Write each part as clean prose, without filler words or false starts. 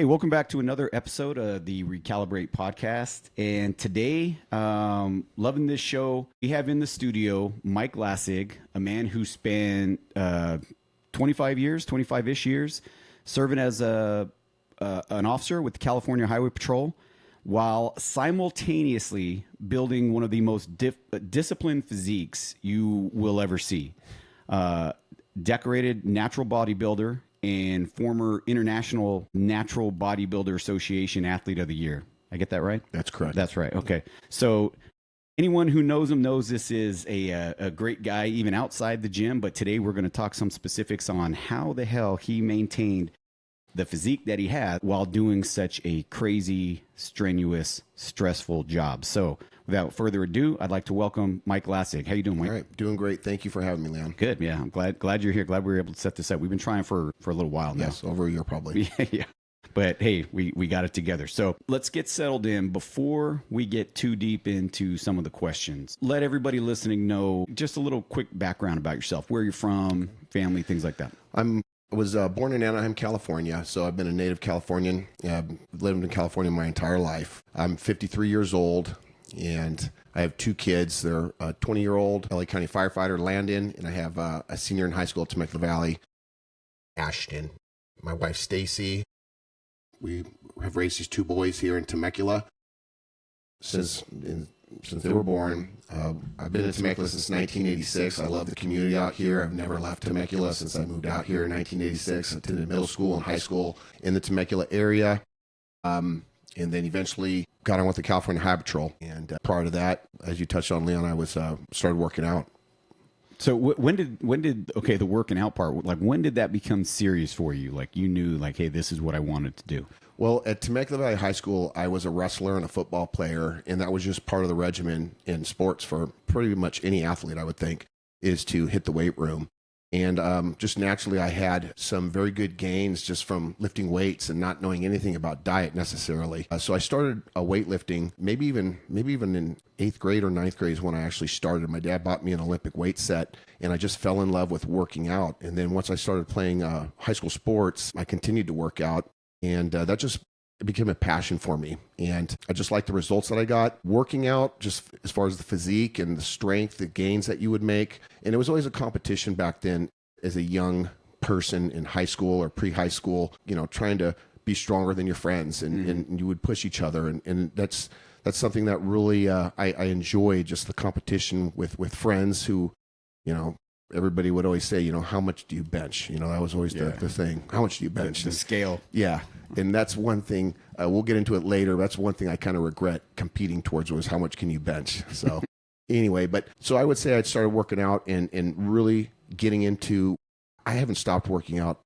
Hey, welcome back to another episode of the Recalibrate podcast. And today, loving this show, we have in the studio Mike Lassig, a man who spent 25-ish years, serving as an officer with the California Highway Patrol, while simultaneously building one of the most disciplined physiques you will ever see. Decorated natural bodybuilder and former International Natural Bodybuilder Association Athlete of the Year. I get that right? That's correct. That's right. Okay. So anyone who knows him knows this is a great guy, even outside the gym. But today we're going to talk some specifics on how the hell he maintained the physique that he had while doing such a crazy, strenuous, stressful job. So without further ado, I'd like to welcome Mike Lassig. How you doing, Mike? All right. Doing great. Thank you for having me, Leon. Good. Yeah. I'm glad you're here. Glad we were able to set this up. We've been trying for a little while now. Yes, over a year probably. Yeah. But hey, we got it together. So let's get settled in before we get too deep into some of the questions. Let everybody listening know just a little quick background about yourself, where you're from, family, things like that. I was born in Anaheim, California, so I've been a native Californian. I've lived in California my entire life. I'm 53 years old, and I have two kids. They're a 20-year-old LA County firefighter, Landon, and I have a senior in high school at Temecula Valley, Ashton. My wife, Stacy. We have raised these two boys here in Temecula since they were born. I've been in Temecula since 1986. I love the community out here. I've never left Temecula since I moved out here in 1986. I attended middle school and high school in the Temecula area. And then eventually got on with the California Highway Patrol. And prior to that, as you touched on, Leon, I was started working out. So when did the working out part, like when did that become serious for you? Like you knew like, hey, this is what I wanted to do. Well, at Temecula Valley High School, I was a wrestler and a football player, and that was just part of the regimen in sports for pretty much any athlete, I would think, is to hit the weight room. And just naturally, I had some very good gains just from lifting weights and not knowing anything about diet necessarily. So I started weightlifting, maybe even in 8th grade or 9th grade is when I actually started. My dad bought me an Olympic weight set, and I just fell in love with working out. And then once I started playing high school sports, I continued to work out. And that just became a passion for me. And I just liked the results that I got working out, just as far as the physique and the strength, the gains that you would make. And it was always a competition back then as a young person in high school or pre-high school, trying to be stronger than your friends and you would push each other. And that's something that really I enjoy, just the competition with friends who, everybody would always say, how much do you bench? That was always the thing. How much do you bench? The scale. Yeah. And that's one thing, we'll get into it later. That's one thing I kind of regret competing towards was how much can you bench? So anyway, so I would say I'd started working out and really getting into, I haven't stopped working out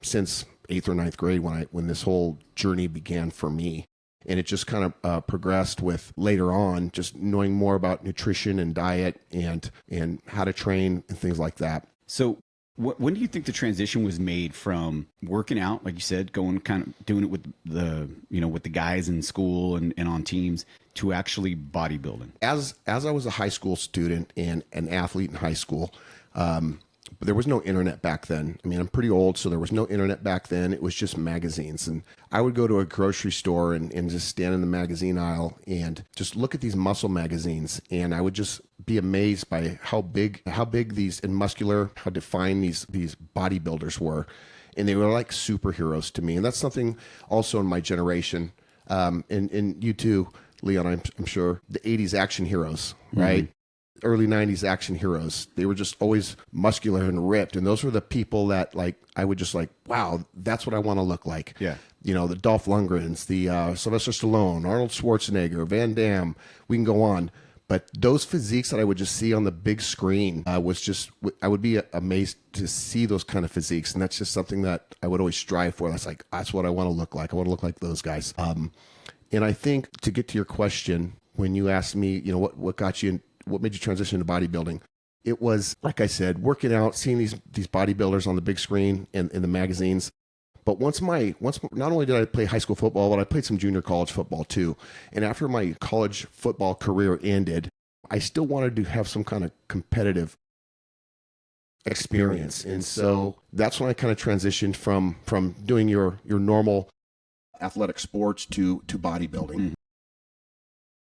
since 8th or 9th grade when this whole journey began for me. And it just kind of progressed with later on, just knowing more about nutrition and diet and how to train and things like that. So when do you think the transition was made from working out, like you said, going kind of doing it with the guys in school and on teams, to actually bodybuilding? As I was a high school student and an athlete in high school, but there was no internet back then. I mean, I'm pretty old, so there was no internet back then. It was just magazines. And I would go to a grocery store and just stand in the magazine aisle and just look at these muscle magazines. And I would just be amazed by how big these and muscular, how defined these bodybuilders were. And they were like superheroes to me. And that's something also in my generation, and you too, Leon, I'm sure, the 80s action heroes, right? Mm-hmm. Early 90s action heroes. They were just always muscular and ripped. And those were the people that I would just wow, that's what I want to look like. Yeah. The Dolph Lundgrens, the Sylvester Stallone, Arnold Schwarzenegger, Van Damme, we can go on. But those physiques that I would just see on the big screen I would be amazed to see those kind of physiques. And that's just something that I would always strive for. That's what I want to look like. I want to look like those guys. And I think to get to your question, when you asked me, what got you in, what made you transition to bodybuilding? It was, like I said, working out, seeing these bodybuilders on the big screen and in the magazines. But once not only did I play high school football, but I played some junior college football too. And after my college football career ended, I still wanted to have some kind of competitive experience. And so that's when I kind of transitioned from doing your normal athletic sports to bodybuilding.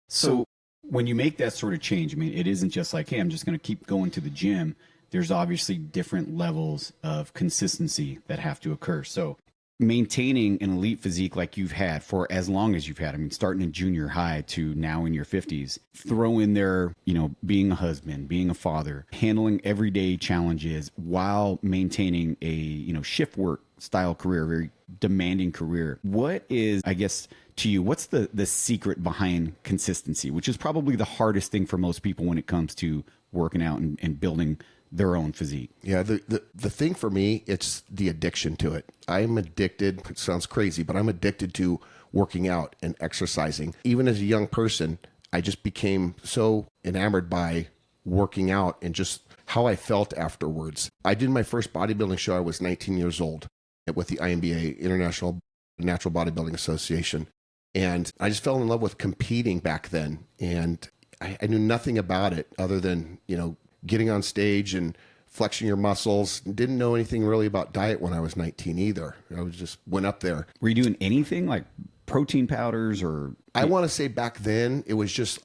So when you make that sort of change, I mean, it isn't just like, hey, I'm just going to keep going to the gym. There's obviously different levels of consistency that have to occur. So maintaining an elite physique like you've had for as long as you've had, I mean, starting in junior high to now in your 50s, throw in there, you know, being a husband, being a father, handling everyday challenges while maintaining a, you know, shift work style career, very demanding career. What is, I guess, to you, what's the secret behind consistency, which is probably the hardest thing for most people when it comes to working out and building their own physique? Yeah, the thing for me, it's the addiction to it. I'm addicted. It sounds crazy, but I'm addicted to working out and exercising. Even as a young person, I just became so enamored by working out and just how I felt afterwards. I did my first bodybuilding show. I was 19 years old with the INBA, International Natural Bodybuilding Association. And I just fell in love with competing back then. And I knew nothing about it other than, you know, getting on stage and flexing your muscles. Didn't know anything really about diet when I was 19 either. I was just went up there. Were you doing anything like protein powders or? I want to say back then it was just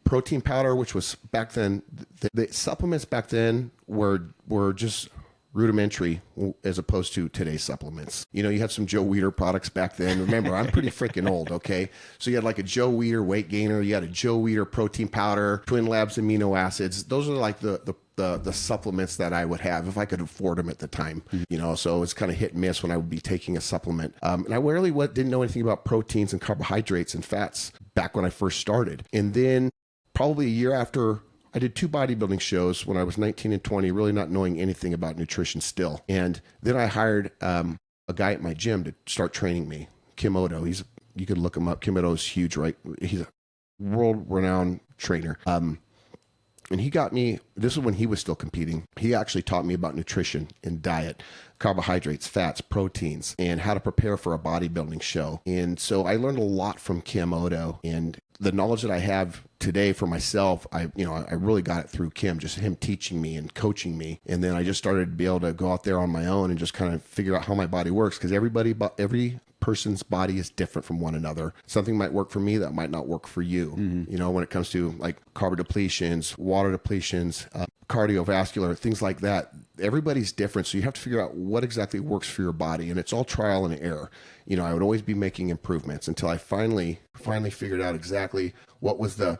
protein powder, which was back then, the supplements back then were just rudimentary as opposed to today's supplements. You know, you had some Joe Weider products back then. Remember, I'm pretty freaking old, okay? So you had like a Joe Weider weight gainer, you had a Joe Weider protein powder, Twin Labs amino acids. Those are like the supplements that I would have if I could afford them at the time. You know, so it's kind of hit and miss when I would be taking a supplement. And I really didn't know anything about proteins and carbohydrates and fats back when I first started. And then probably a year after, I did 2 bodybuilding shows when I was 19 and 20, really not knowing anything about nutrition still. And then I hired a guy at my gym to start training me, Kim Odo. You could look him up. Kim Odo is huge, right? He's a world-renowned trainer. And he got me, this is when he was still competing. He actually taught me about nutrition and diet, carbohydrates, fats, proteins, and how to prepare for a bodybuilding show. And so I learned a lot from Kim Odo, and the knowledge that I have today for myself, I really got it through Kim, just him teaching me and coaching me. And then I just started to be able to go out there on my own and just kind of figure out how my body works, because every person's body is different from one another. Something might work for me that might not work for you. Mm-hmm. You know, when it comes to like carb depletions, water depletions, cardiovascular, things like that. Everybody's different. So you have to figure out what exactly works for your body. And it's all trial and error. You know, I would always be making improvements until I finally figured out exactly what was the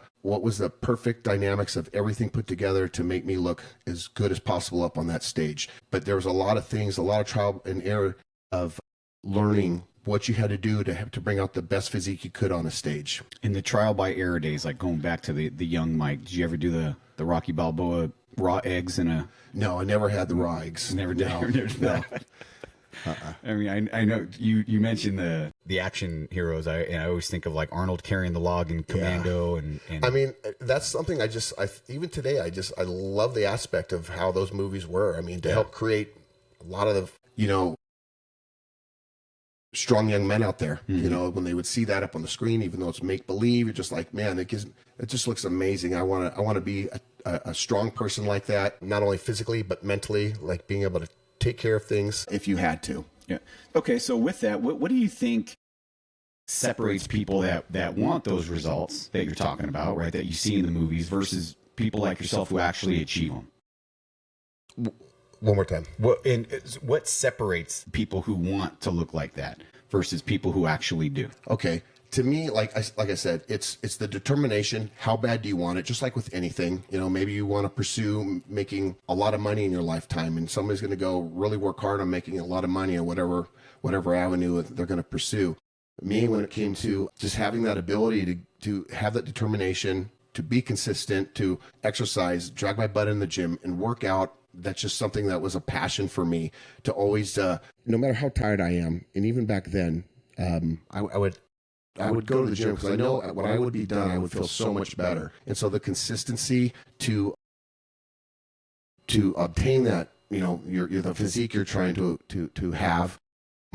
perfect dynamics of everything put together to make me look as good as possible up on that stage. But there was a lot of things, a lot of trial and error of learning what you had to do to bring out the best physique you could on a stage. In the trial by error days, like going back to the young Mike, did you ever do the Rocky Balboa raw eggs in a? No, I never had the raw eggs. Never did. No. I mean, I know you mentioned the action heroes. I always think of like Arnold carrying the log in Commando, and I mean, that's something I even today I love the aspect of how those movies were. I mean, to help create a lot of the strong young men out there. Mm-hmm. You know, when they would see that up on the screen, even though it's make believe, you're just like, man, it just looks amazing. I want to be a strong person like that, not only physically but mentally, like being able to take care of things if you had to. Yeah. Okay. So with that, what do you think separates people that want those results that you're talking about, right? That you see in the movies versus people like yourself who actually achieve them? One more time. What separates people who want to look like that versus people who actually do? Okay. To me, like I said, it's the determination. How bad do you want it? Just like with anything, you know, maybe you want to pursue making a lot of money in your lifetime, and somebody's going to go really work hard on making a lot of money in whatever avenue they're going to pursue. Me, when it came to just having that ability to have that determination, to be consistent, to exercise, drag my butt in the gym and work out, that's just something that was a passion for me to always, no matter how tired I am. And even back then, I would go to the gym because I know when I would be done, I would feel so much better. And so the consistency to obtain that, you know, the physique you're trying to have,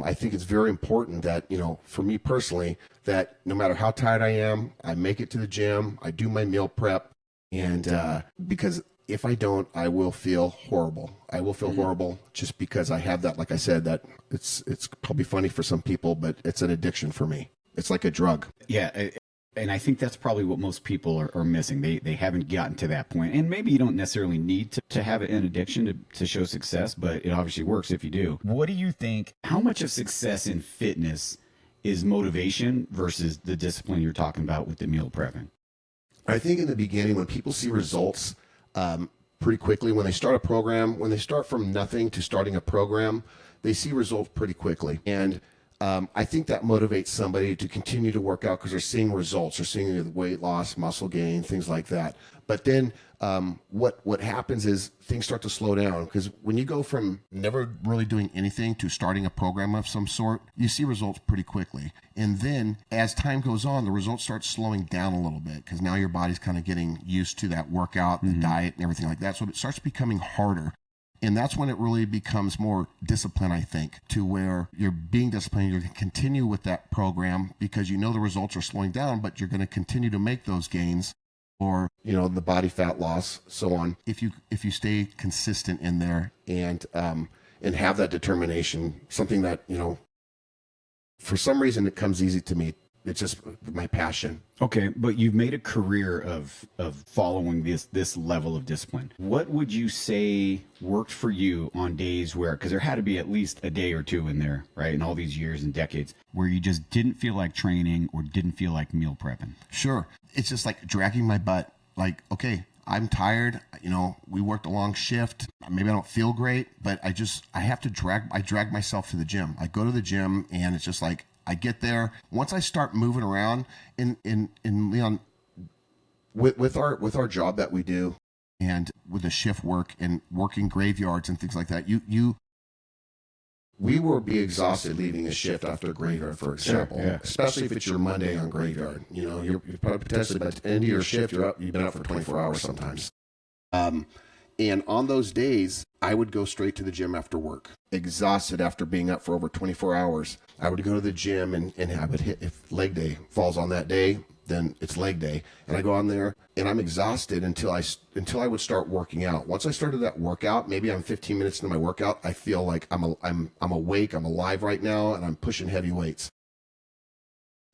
I think it's very important that, you know, for me personally, that no matter how tired I am, I make it to the gym, I do my meal prep, and because if I don't, I will feel horrible. I will feel horrible just because I have that, like I said, that it's probably funny for some people, but it's an addiction for me. It's like a drug. Yeah. And I think that's probably what most people are missing. They haven't gotten to that point. And maybe you don't necessarily need to have an addiction to show success, but it obviously works if you do. What do you think? How much of success in fitness is motivation versus the discipline you're talking about with the meal prepping? I think in the beginning, when people see results pretty quickly, when they start a program, when they start from nothing to starting a program, they see results pretty quickly. And I think that motivates somebody to continue to work out because they're seeing results. They're seeing weight loss, muscle gain, things like that. But then what happens is things start to slow down, because when you go from never really doing anything to starting a program of some sort, you see results pretty quickly. And then as time goes on, the results start slowing down a little bit because now your body's kind of getting used to that workout, the diet, and everything like that. So it starts becoming harder. And that's when it really becomes more discipline, I think, to where you're being disciplined. You're going to continue with that program because you know the results are slowing down, but you're going to continue to make those gains, or, you know, the body fat loss, so on. If you stay consistent in there and have that determination, something that, you know, for some reason it comes easy to me. It's just my passion. Okay, but you've made a career of following this level of discipline. What would you say worked for you on days where, because there had to be at least a day or two in there, right, in all these years and decades, where you just didn't feel like training or didn't feel like meal prepping? Sure. It's just like dragging my butt. Like, okay, I'm tired. You know, we worked a long shift. Maybe I don't feel great, but I have to drag myself to the gym. I go to the gym and it's just like, I get there. Once I start moving around in Leon, with our job that we do, and with the shift work and working graveyards and things like that, we will be exhausted leaving a shift after a graveyard, for example. Sure, yeah. Especially if it's your Monday on graveyard. You know, you're probably potentially by the end of your shift, you've been out for 24 hours sometimes. And on those days, I would go straight to the gym after work, exhausted after being up for over 24 hours. I would go to the gym and I would hit, if leg day falls on that day, then it's leg day. And I go on there and I'm exhausted until I would start working out. Once I started that workout, maybe I'm 15 minutes into my workout, I feel like I'm awake, I'm alive right now, and I'm pushing heavy weights.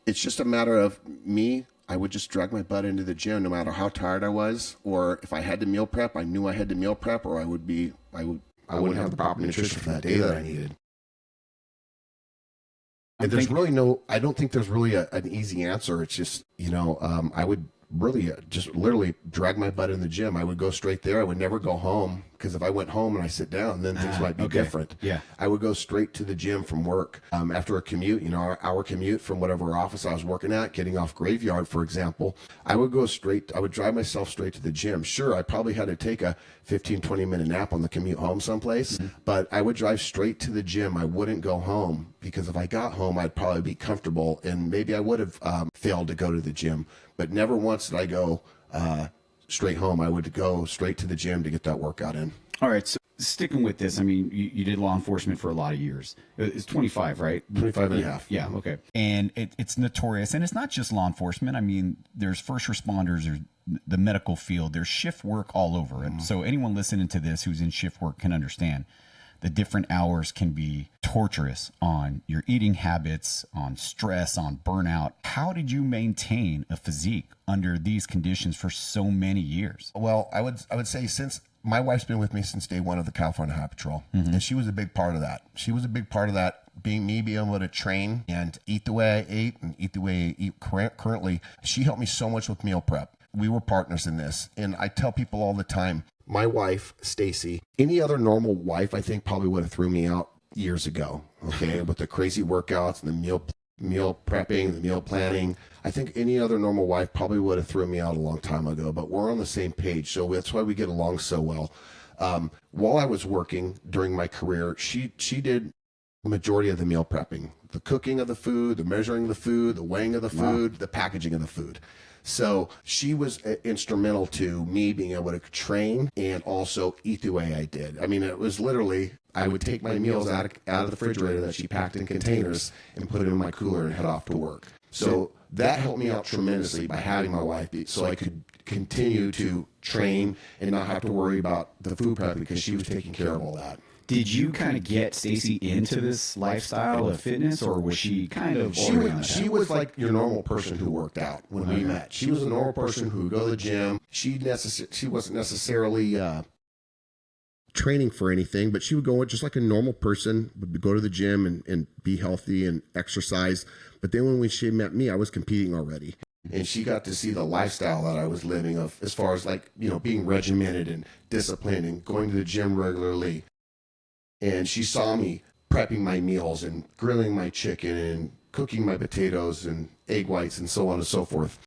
It's just a matter of me. I would just drag my butt into the gym no matter how tired I was, or if I had to meal prep, I knew I had to meal prep, or I wouldn't have the proper nutrition for that day that I needed. And I don't think there's really an easy answer. It's just, you know, I would really just literally drag my butt in the gym. I would go straight there. I would never go home, because if I went home and I sit down, then things might be different. Yeah. I would go straight to the gym from work after a commute, you know, our commute from whatever office I was working at, getting off graveyard, for example. I would drive myself straight to the gym. Sure, I probably had to take a 15, 20-minute nap on the commute home someplace, but I would drive straight to the gym. I wouldn't go home, because if I got home, I'd probably be comfortable, and maybe I would have failed to go to the gym. But never once did I go straight home. I would go straight to the gym to get that workout in. All right, so sticking with this, I mean, you did law enforcement for a lot of years. It's 25, right? 25 and a half. Yeah, okay. And it's notorious. And it's not just law enforcement. I mean, there's first responders, there's the medical field, there's shift work all over. And so anyone listening to this who's in shift work can understand the different hours can be torturous on your eating habits, on stress, on burnout. How did you maintain a physique under these conditions for so many years? Well, I would say, since my wife's been with me since day one of the California Highway Patrol, and she was a big part of that. She was a big part of that, being able to train and eat the way I ate and eat the way I eat currently. She helped me so much with meal prep. We were partners in this. And I tell people all the time, my wife, Stacy, any other normal wife, I think, probably would have threw me out years ago, okay, with the crazy workouts and the meal prepping, the meal planning. I think any other normal wife probably would have thrown me out a long time ago, but we're on the same page, so that's why we get along so well. While I was working during my career, she did the majority of the meal prepping, the cooking of the food, the measuring of the food, the weighing of the food, the packaging of the food. So she was instrumental to me being able to train and also eat the way I did. I mean, it was literally, I would take my meals out of the refrigerator that she packed in containers and put it in my cooler and head off to work. So that helped me out tremendously by having my wife, so I could continue to train and not have to worry about the food prep because she was taking care of all that. Did you kind of get Stacy into this lifestyle of fitness, or was she kind of She was like your normal person who worked out when we met. She was a normal person who would go to the gym. She wasn't necessarily training for anything, but she would go just like a normal person, would go to the gym and be healthy and exercise. But then when she met me, I was competing already. And she got to see the lifestyle that I was living of, as far as like, being regimented and disciplined and going to the gym regularly. And she saw me prepping my meals and grilling my chicken and cooking my potatoes and egg whites and so on and so forth.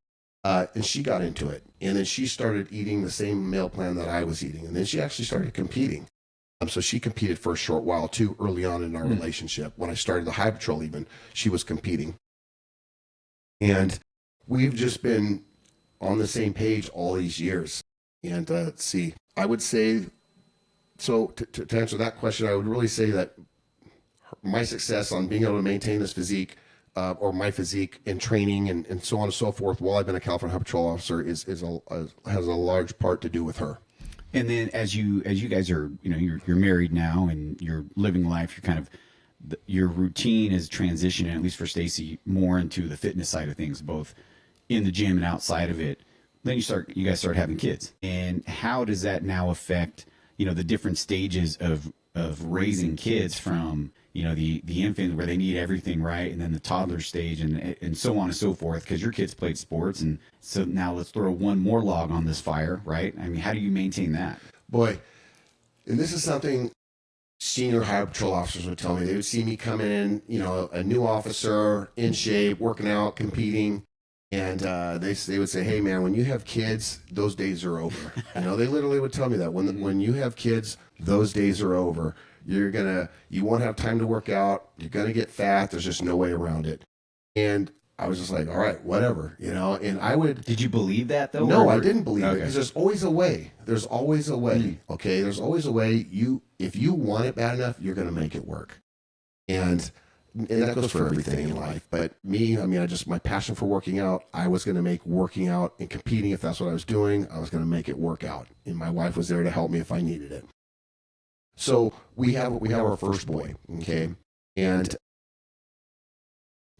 And she got into it. And then she started eating the same meal plan that I was eating. And then she actually started competing. So she competed for a short while too, early on in our relationship. When I started the High Patrol even, she was competing. And we've just been on the same page all these years. And let's see, I would say, so to answer that question, I would really say that my success on being able to maintain this physique, or my physique in training and so on and so forth while I've been a California High Patrol officer has a large part to do with her. And then as you guys are, you're married now and you're living life, you're kind of, your routine is transitioning, at least for Stacy, more into the fitness side of things, both in the gym and outside of it. Then you guys start having kids. And how does that now affect, the different stages of raising kids, from, the infant where they need everything right, and then the toddler stage and so on and so forth, because your kids played sports. And so now let's throw one more log on this fire, right? I mean, how do you maintain that? Boy, and this is something senior High Patrol officers would tell me. They would see me come in, a new officer, in shape, working out, competing. And they would say, hey, man, when you have kids, those days are over. They literally would tell me that. When you have kids, those days are over. You won't have time to work out. You're going to get fat. There's just no way around it. And I was just like, all right, whatever, and I would. Did you believe that though? No, I didn't believe it, because there's always a way. There's always a way. Okay. There's always a way. If you want it bad enough, you're going to make it work. And that goes for everything in life. But me, my passion for working out, I was going to make working out and competing, if that's what I was doing, I was going to make it work out. And my wife was there to help me if I needed it. So we have our first boy, okay? And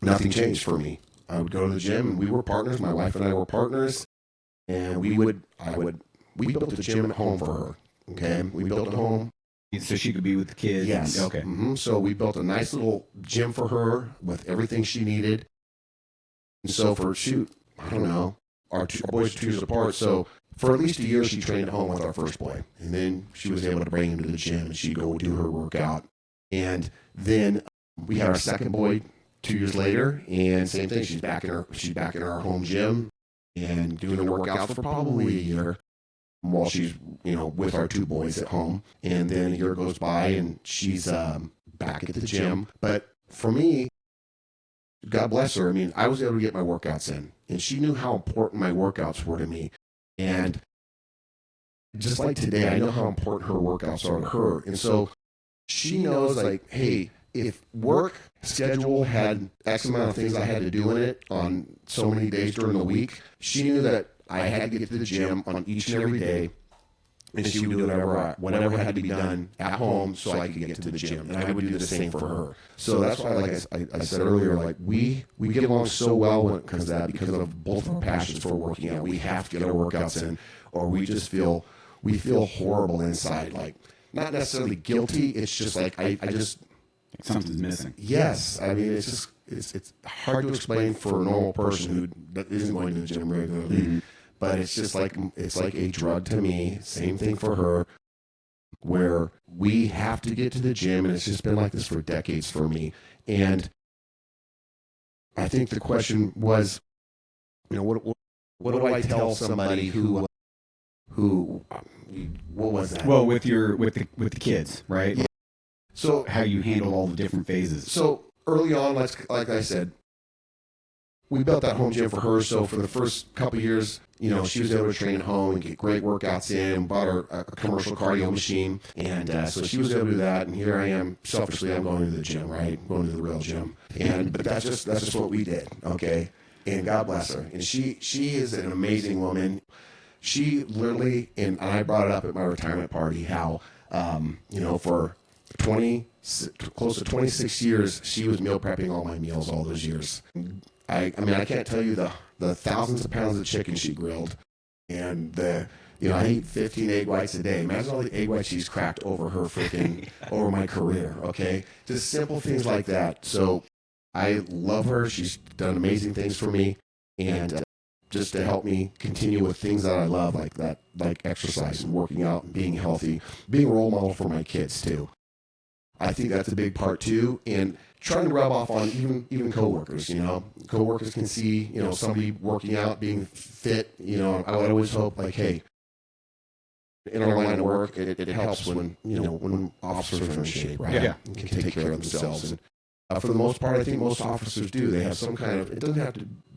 nothing changed for me. I would go to the gym, and we were partners. My wife and I were partners. And we built a gym at home for her, okay? We built a home. So she could be with the kids? Yes. Okay. So we built a nice little gym for her with everything she needed. And so our boys are 2 years apart. So for at least a year, she trained at home with our first boy. And then she was able to bring him to the gym, and she'd go do her workout. And then we had our second boy 2 years later, and same thing. She's back in our home gym and doing the workouts for probably a year, while she's, with our 2 boys at home. And then a year goes by, and she's back at the gym. But for me, God bless her, I was able to get my workouts in. And she knew how important my workouts were to me. And just like today, I know how important her workouts are to her. And so she knows, like, hey, if work schedule had X amount of things I had to do in it on so many days during the week, she knew that I had to get to the gym on each and every day, and she would do whatever had to be done at home so I could get to the gym, and I would do the same for her. So that's why, like I said earlier, like we get along so well when it comes to that, because of both of our passions for working out. We have to get our workouts in, or we feel horrible inside, like not necessarily guilty. It's just like something's missing. Yes, it's hard to explain for a normal person that isn't going to the gym regularly. Mm-hmm. But it's just like a drug to me. Same thing for her, where we have to get to the gym, and it's just been like this for decades for me. And I think the question was, what do I tell somebody who what was that? Well, with the kids, right? Yeah. So how you handle all the different phases. So early on, like I said, we built that home gym for her. So for the first couple of years, she was able to train at home and get great workouts in. Bought her a commercial cardio machine, and so she was able to do that. And here I am, selfishly, I'm going to the gym, right? Going to the real gym. But that's just what we did, okay? And God bless her. And she is an amazing woman. she literally, and I brought it up at my retirement party, how, for 20, close to 26 years, she was meal prepping all my meals all those years. I can't tell you the thousands of pounds of chicken she grilled, and I eat 15 egg whites a day. Imagine all the egg whites she's cracked over her over my career, okay? Just simple things like that. So I love her. She's done amazing things for me, and just to help me continue with things that I love, like that, like exercise and working out and being healthy, being a role model for my kids too. I think that's a big part too, and trying to rub off on even coworkers. Coworkers can see somebody working out, being fit. I would always hope, like, hey, in our line of work, it helps when officers are in shape, right? Yeah. And can take care of themselves. And for the most part, I think most officers do. They have some kind of.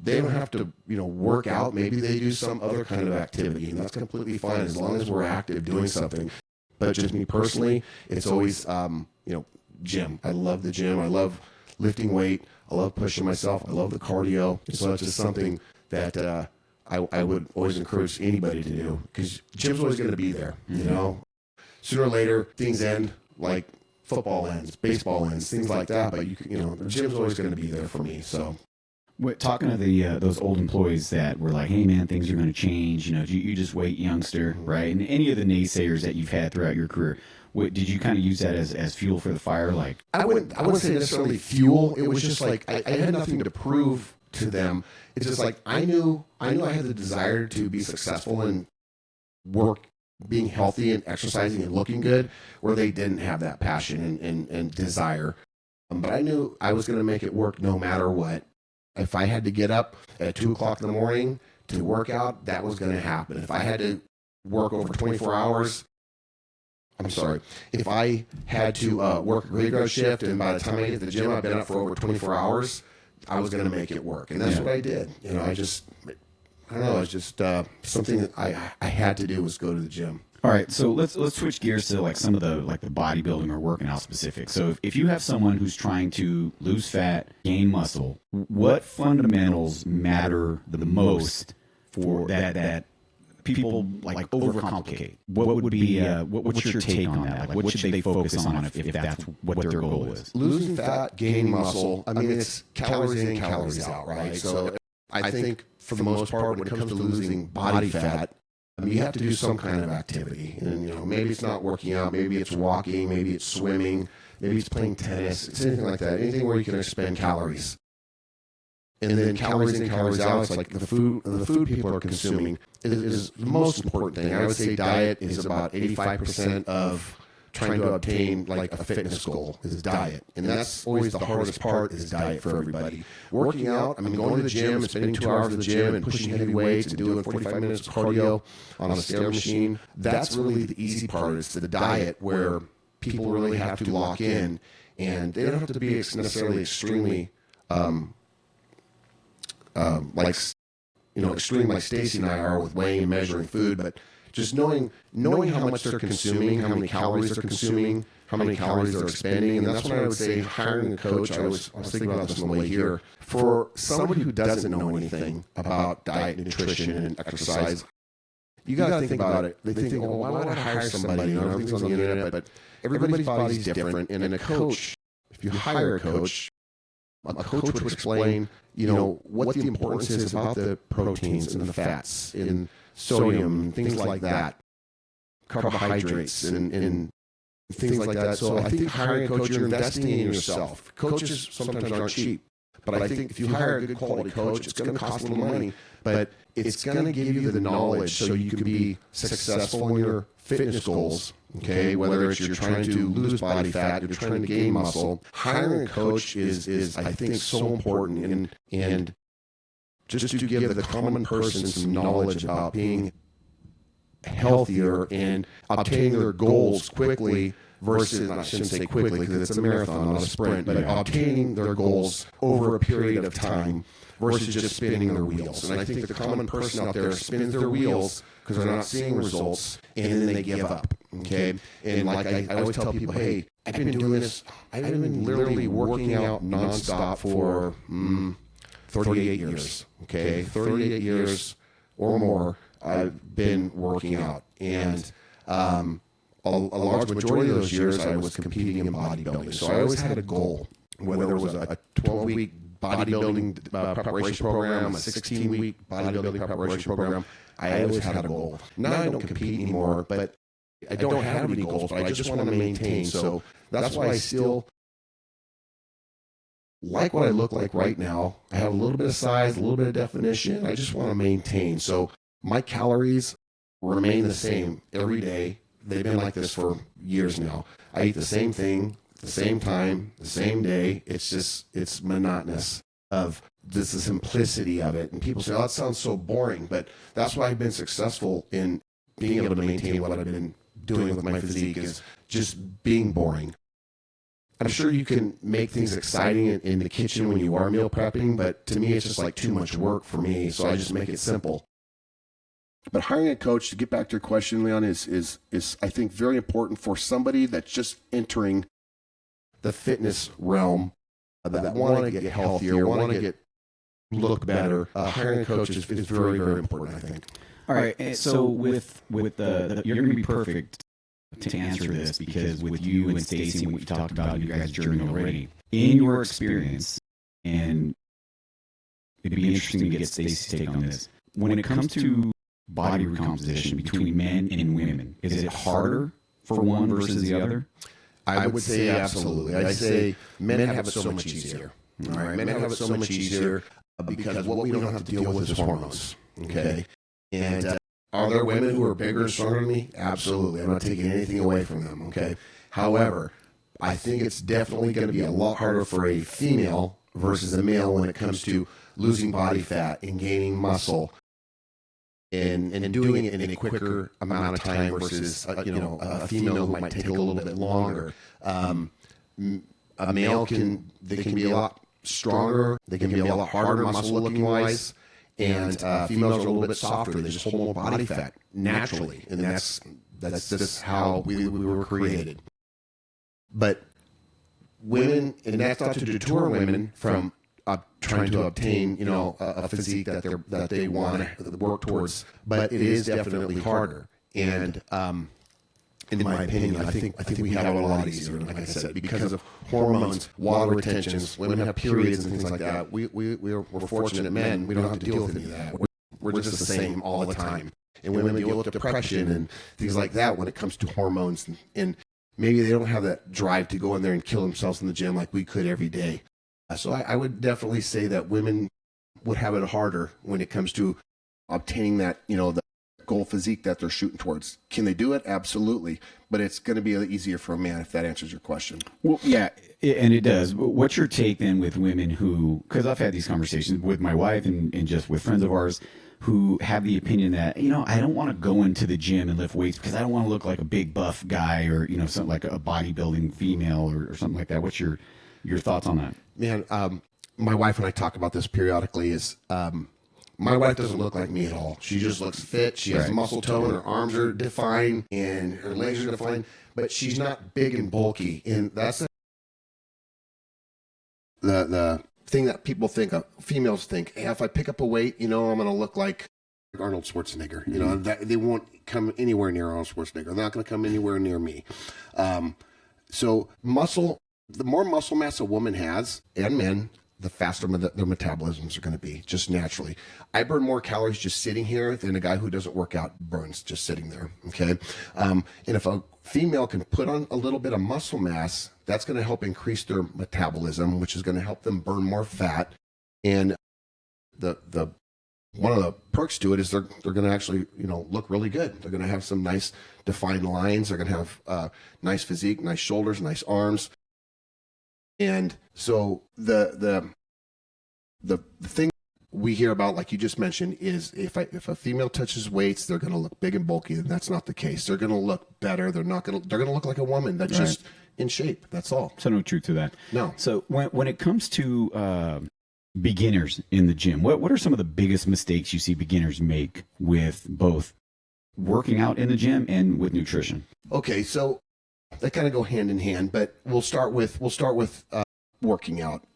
They don't have to work out. Maybe they do some other kind of activity, and that's completely fine as long as we're active doing something. But just me personally, it's always gym. I love the gym. I love lifting weight. I love pushing myself. I love the cardio. So it's just something that I would always encourage anybody to do, because gym's always going to be there. Sooner or later things end, like football ends, baseball ends, things like that. But the gym's always going to be there for me. So. Talking to those old employees that were like, "Hey man, things are going to change. You just wait, youngster," right? And any of the naysayers that you've had throughout your career, did you kind of use that as fuel for the fire? Like, I wouldn't say necessarily fuel. It was just like I had nothing to prove to them. It's just like I knew I had the desire to be successful and work, being healthy and exercising and looking good, where they didn't have that passion and desire. But I knew I was going to make it work no matter what. If I had to get up at 2 o'clock in the morning to work out, that was going to happen. If I had to work over 24 hours, if I had to work a graveyard shift, and by the time I get to the gym, I've been up for over 24 hours, I was going to make it work. And that's what I did. I don't know. It's just something that I had to do was go to the gym. All right, so let's switch gears to like some of the bodybuilding or working out specific. So if you have someone who's trying to lose fat, gain muscle, what fundamentals matter the most for that people like overcomplicate? What would be what's your take on that? Like, what should they focus on if that's what their goal is? Losing fat, gaining muscle. It's calories in, calories out, right? So I think for the most part, when it comes to losing body fat, you have to do some kind of activity, and maybe it's not working out, maybe it's walking, maybe it's swimming, maybe it's playing tennis, it's anything like that, anything where you can expend calories. And then calories in, calories out, it's like the food people are consuming is the most important thing. I would say diet is about 85% of trying to obtain like a fitness goal is diet. And that's always the hardest part, is diet for everybody. Working out, going to the gym and spending 2 hours at the gym and pushing heavy weights and doing 45 minutes of cardio on a stair machine, that's really the easy part. It's the diet where people really have to lock in, and they don't have to be necessarily extremely extreme like Stacy and I are with weighing and measuring food, but just knowing how much they're consuming, how many calories they're consuming, how many calories they're expending. And that's when I would say hiring a coach. I was thinking about this on the way here. For somebody who doesn't know anything about diet, nutrition, and exercise, you got to think about it. They think, why would I hire somebody? Everything's on the internet, but everybody's body is different. And in a coach, if you hire a coach would explain, what the importance is about the proteins and the fats and sodium, things like that, carbohydrates and things like that. So I think hiring a coach, you're investing in yourself. Coaches sometimes aren't cheap, but I think if you hire a good quality coach, it's going to cost a little money, but it's going to give you the knowledge so you can be successful in your fitness goals. Okay, whether it's you're trying to lose body fat, you're trying to gain muscle, hiring a coach is I think so important, and just to give the common person some knowledge about being healthier and obtaining their goals quickly versus, I shouldn't say quickly because it's a marathon, not a sprint, but obtaining their goals over a period of time versus just spinning their wheels. And I think the common person out there spins their wheels because they're not seeing results, and then they give up. Okay, and like I always tell people, hey, I've been doing this. I've been literally working out nonstop for 38 years. Okay, 38 years or more. I've been working out. And a large majority of those years I was competing in bodybuilding. So I always had a goal, whether it was a 12-week bodybuilding preparation program, a 16-week bodybuilding preparation program. I always had a goal. Now I don't compete anymore, but I don't have any goals, but I just want to maintain. So that's why I still like what I look like right now. I have a little bit of size, a little bit of definition. I just want to maintain. So my calories remain the same every day. They've been like this for years now. I eat the same thing, the same time, the same day. It's monotonous of this, the simplicity of it. And people say, oh, that sounds so boring. But that's why I've been successful in being able to maintain what I've been doing with my physique, is just being boring. I'm sure you can make things exciting in the kitchen when you are meal prepping, but to me, it's just like too much work for me. So I just make it simple. But hiring a coach, to get back to your question, Leon, is I think very important for somebody that's just entering the fitness realm, that want to get healthier, want to look better. Hiring a coach is very, very important, I think. All right. So with the you're going to be perfect to answer this, because with you and Stacy and what you talked about in your guys' journey already, in your experience, and it'd be interesting to get Stacy's take on this. When it comes to body recomposition between men and women, is it harder for one versus the other? I would say absolutely. I say men have it so much easier. All right, men have it so much easier because what we don't have to deal with is hormones. Okay, and are there women who are bigger and stronger than me? Absolutely. I'm not taking anything away from them. Okay, however, I think it's definitely going to be a lot harder for a female versus a male when it comes to losing body fat and gaining muscle. And doing it in a quicker amount of time versus a female who might take a little bit longer. A male can be a lot stronger. They can be a lot harder muscle looking wise, and females are a little bit softer. They just hold more body fat naturally, and that's just how we were created. But women, and that's not to deter women from trying to obtain, a physique that they want to work towards, but it is definitely harder. And in my opinion, I think we have it a lot easier. Like I said, because of hormones, water retentions, women have periods and things like that. We're fortunate men. We don't have to deal with any of that. We're just the same all the time. And women deal with depression and things like that when it comes to hormones, and maybe they don't have that drive to go in there and kill themselves in the gym like we could every day. So I would definitely say that women would have it harder when it comes to obtaining that, the goal physique that they're shooting towards. Can they do it? Absolutely. But it's going to be easier for a man, if that answers your question. Well, yeah, and it does. What's your take then with women who, because I've had these conversations with my wife and just with friends of ours who have the opinion that, I don't want to go into the gym and lift weights because I don't want to look like a big buff guy or, something like a bodybuilding female or something like that. What's your thoughts on that? Man, my wife and I talk about this periodically. My wife doesn't look like me at all. She just looks fit. She has muscle tone. Her arms are defined and her legs are defined, but she's not big and bulky. And that's the thing that people think, females think, hey, if I pick up a weight, I'm going to look like Arnold Schwarzenegger. That they won't come anywhere near Arnold Schwarzenegger. They're not going to come anywhere near me. So the more muscle mass a woman has, and men, the faster their metabolisms are going to be, just naturally. I burn more calories just sitting here than a guy who doesn't work out burns just sitting there, okay? And if a female can put on a little bit of muscle mass, that's going to help increase their metabolism, which is going to help them burn more fat. And the one of the perks to it is they're going to actually, look really good. They're going to have some nice defined lines. They're going to have nice physique, nice shoulders, nice arms. And so the thing we hear about, like you just mentioned, is if a female touches weights, they're going to look big and bulky, and that's not the case. They're going to look better. They're going to look like a woman that's just in shape. That's all. So no truth to that. No. So when it comes to beginners in the gym, what are some of the biggest mistakes you see beginners make with both working out in the gym and with nutrition? Okay, so they kind of go hand in hand, but we'll start with working out.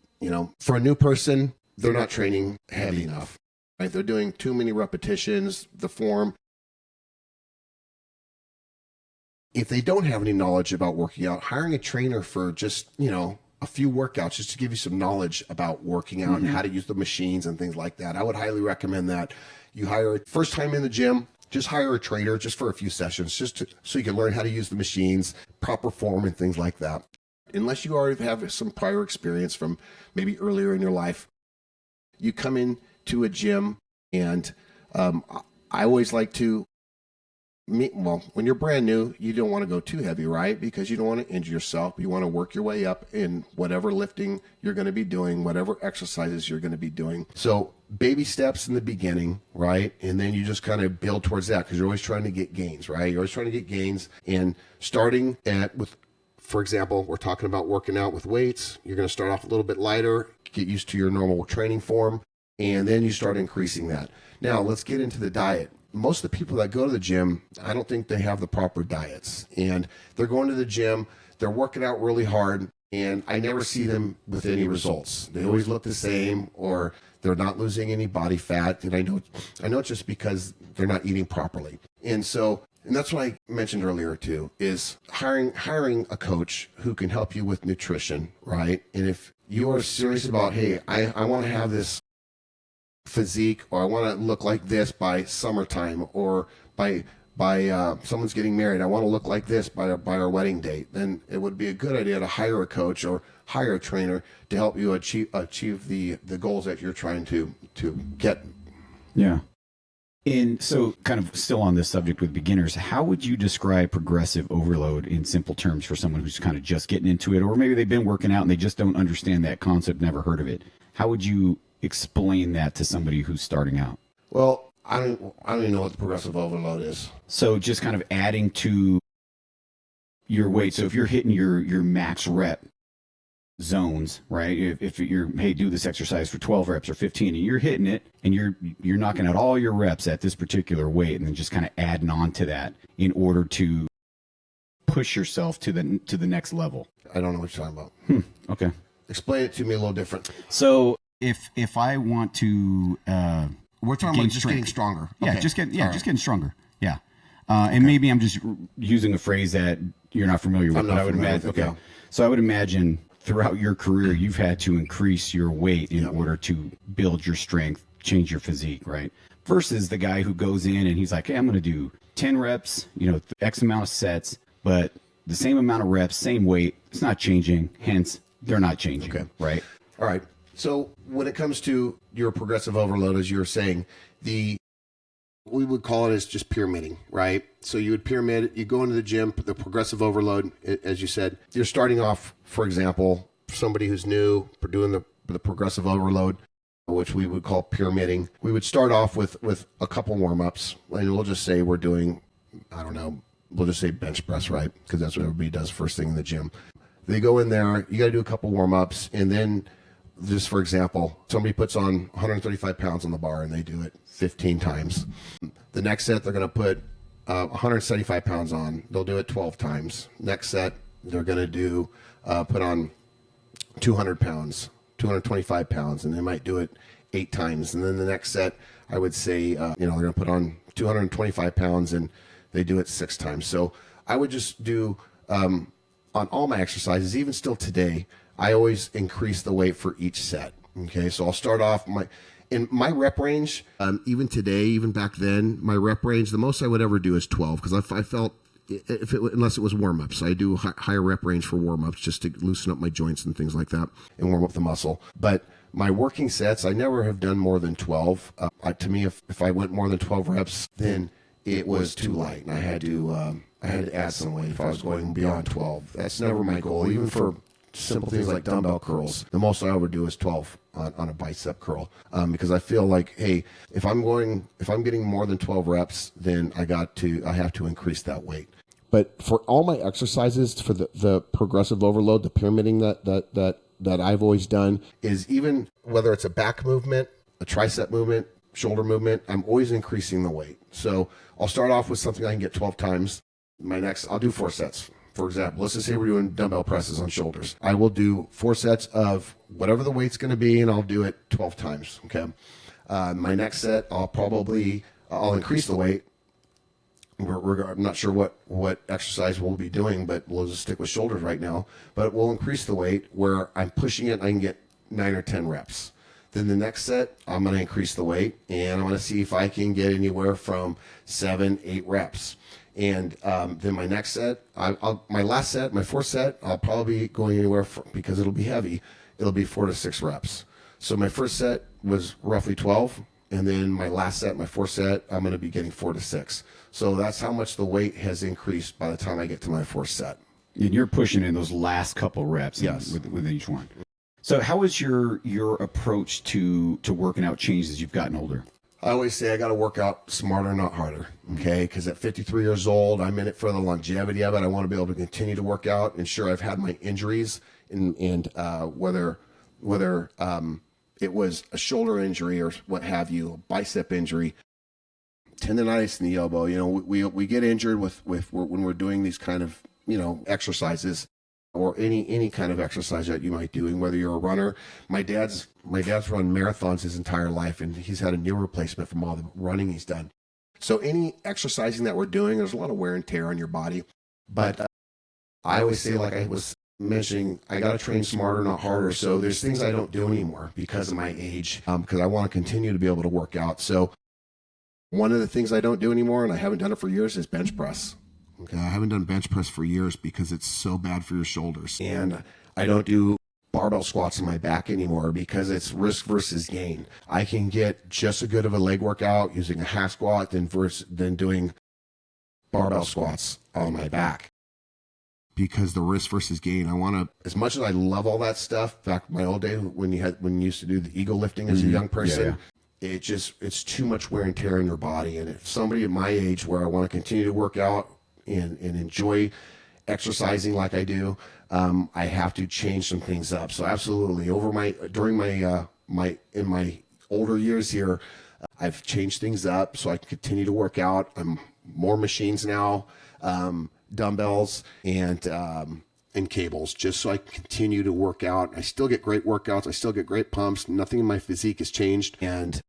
For a new person, they're not training heavy enough. right? They're doing too many repetitions, the form. If they don't have any knowledge about working out, hiring a trainer for just, a few workouts just to give you some knowledge about working out and how to use the machines and things like that. I would highly recommend that. You hire first time in the gym, just hire a trainer just for a few sessions, so you can learn how to use the machines, proper form and things like that. Unless you already have some prior experience from maybe earlier in your life, you come in to a gym and I always like to when you're brand new, you don't want to go too heavy, right? Because you don't want to injure yourself. You want to work your way up in whatever lifting you're going to be doing, whatever exercises you're going to be doing. So baby steps in the beginning, right? And then you just kind of build towards that because you're always trying to get gains, right? You're always trying to get gains. And starting for example, we're talking about working out with weights. You're going to start off a little bit lighter, get used to your normal training form, and then you start increasing that. Now, let's get into the diet. Most of the people that go to the gym, I don't think they have the proper diets. And they're going to the gym, they're working out really hard, and I never see them with any results. They always look the same, or they're not losing any body fat. And I know it's just because they're not eating properly. And that's what I mentioned earlier too, is hiring a coach who can help you with nutrition, right? And if you are serious about, hey, I want to have this physique, or I want to look like this by summertime, or by someone's getting married, I want to look like this by our wedding date, then it would be a good idea to hire a coach or hire a trainer to help you achieve the goals that you're trying to get. Yeah. And so, kind of still on this subject with beginners, how would you describe progressive overload in simple terms for someone who's kind of just getting into it, or maybe they've been working out and they just don't understand that concept, never heard of it? How would you explain that to somebody who's starting out? Well, I don't even know what the progressive overload is. So just kind of adding to your weight. So if you're hitting your max rep zones, right? If you're, hey, do this exercise for 12 reps or 15, and you're hitting it and you're knocking out all your reps at this particular weight, and then just kind of adding on to that in order to push yourself to the next level. I don't know what you're talking about. Okay. Explain it to me a little different. So if I want to, we're talking about just getting stronger. Yeah, okay. just getting stronger. Yeah. And maybe I'm just using a phrase that you're not familiar with. I would imagine. Okay. Yeah. So I would imagine throughout your career, you've had to increase your weight in order to build your strength, change your physique, right? Versus the guy who goes in and he's like, hey, I'm going to do 10 reps, X amount of sets, but the same amount of reps, same weight, it's not changing. Hence, they're not changing. Okay. Right. All right. So when it comes to your progressive overload, as you were saying, we would call it as just pyramiding, right? So you would pyramid, you go into the gym, the progressive overload, as you said, you're starting off, for example, somebody who's new, doing the progressive overload, which we would call pyramiding. We would start off with a couple warm-ups, and we'll just say we're doing, I don't know, we'll just say bench press, right? Because that's what everybody does first thing in the gym. They go in there, you got to do a couple warm-ups, and then just for example, somebody puts on 135 pounds on the bar and they do it 15 times. The next set, they're going to put 175 pounds on. They'll do it 12 times. Next set, they're going to put on 200 pounds, 225 pounds, and they might do it 8 times. And then the next set, I would say, they're going to put on 225 pounds and they do it 6 times. So I would just do, on all my exercises, even still today, I always increase the weight for each set. Okay, so I'll start off in my rep range, even today, even back then, my rep range, the most I would ever do is 12, because I felt, unless it was warm-ups, I do higher rep range for warm-ups just to loosen up my joints and things like that and warm up the muscle. But my working sets, I never have done more than 12. To me, if I went more than 12 reps, then it was too light, and I had to add some weight if I was going beyond 12. That's never my goal, even for simple things like dumbbell curls. The most I ever do is 12 on a bicep curl, because I feel like, hey, if I'm getting more than 12 reps, then I have to increase that weight. But for all my exercises, for the progressive overload, the pyramiding that I've always done, is even whether it's a back movement, a tricep movement, shoulder movement, I'm always increasing the weight. So I'll start off with something I can get 12 times. I'll do 4 sets. For example, let's just say we're doing dumbbell presses on shoulders. I will do 4 sets of whatever the weight's going to be, and I'll do it 12 times, okay? My next set, I'll increase the weight. I'm not sure what exercise we'll be doing, but we'll just stick with shoulders right now. But we'll increase the weight where I'm pushing it. I can get 9 or 10 reps. Then the next set, I'm going to increase the weight, and I'm going to see if I can get anywhere from 7, 8 reps. And then my next set, my last set, my fourth set, I'll probably be going anywhere from, because it'll be heavy, it'll be 4 to 6 reps. So my first set was roughly 12, and then my last set, my fourth set, I'm going to be getting 4 to 6. So that's how much the weight has increased by the time I get to my fourth set. And you're pushing in those last couple reps, yes, with each one. So how has your approach to working out changed as you've gotten older? I always say I got to work out smarter, not harder. Okay, because at 53 years old, I'm in it for the longevity of it. I want to be able to continue to work out. And sure, I've had my injuries, and whether it was a shoulder injury or what have you, a bicep injury, tendonitis in the elbow. You know, we get injured with when we're doing these kind of, you know, exercises, or any kind of exercise that you might do. And whether you're a runner, my dad's run marathons his entire life, and he's had a knee replacement from all the running he's done. So any exercising that we're doing, there's a lot of wear and tear on your body. But I always say, like I was mentioning, I got to train smarter, not harder. So there's things I don't do anymore because of my age, because I want to continue to be able to work out. So one of the things I don't do anymore, and I haven't done it for years, is bench press. Okay, I haven't done bench press for years because it's so bad for your shoulders. And I don't do barbell squats in my back anymore because it's risk versus gain. I can get just as good of a leg workout using a half squat than doing barbell squats on my back. Because the risk versus gain, I want to, as much as I love all that stuff, back in my old day when you used to do the ego lifting as a young person, it's too much wear and tear in your body. And if somebody at my age where I want to continue to work out and enjoy exercising like I do, I have to change some things up. So absolutely, during my older years here, I've changed things up so I can continue to work out. I'm more machines now, dumbbells and cables, just so I can continue to work out. I still get great workouts. I still get great pumps. Nothing in my physique has changed, and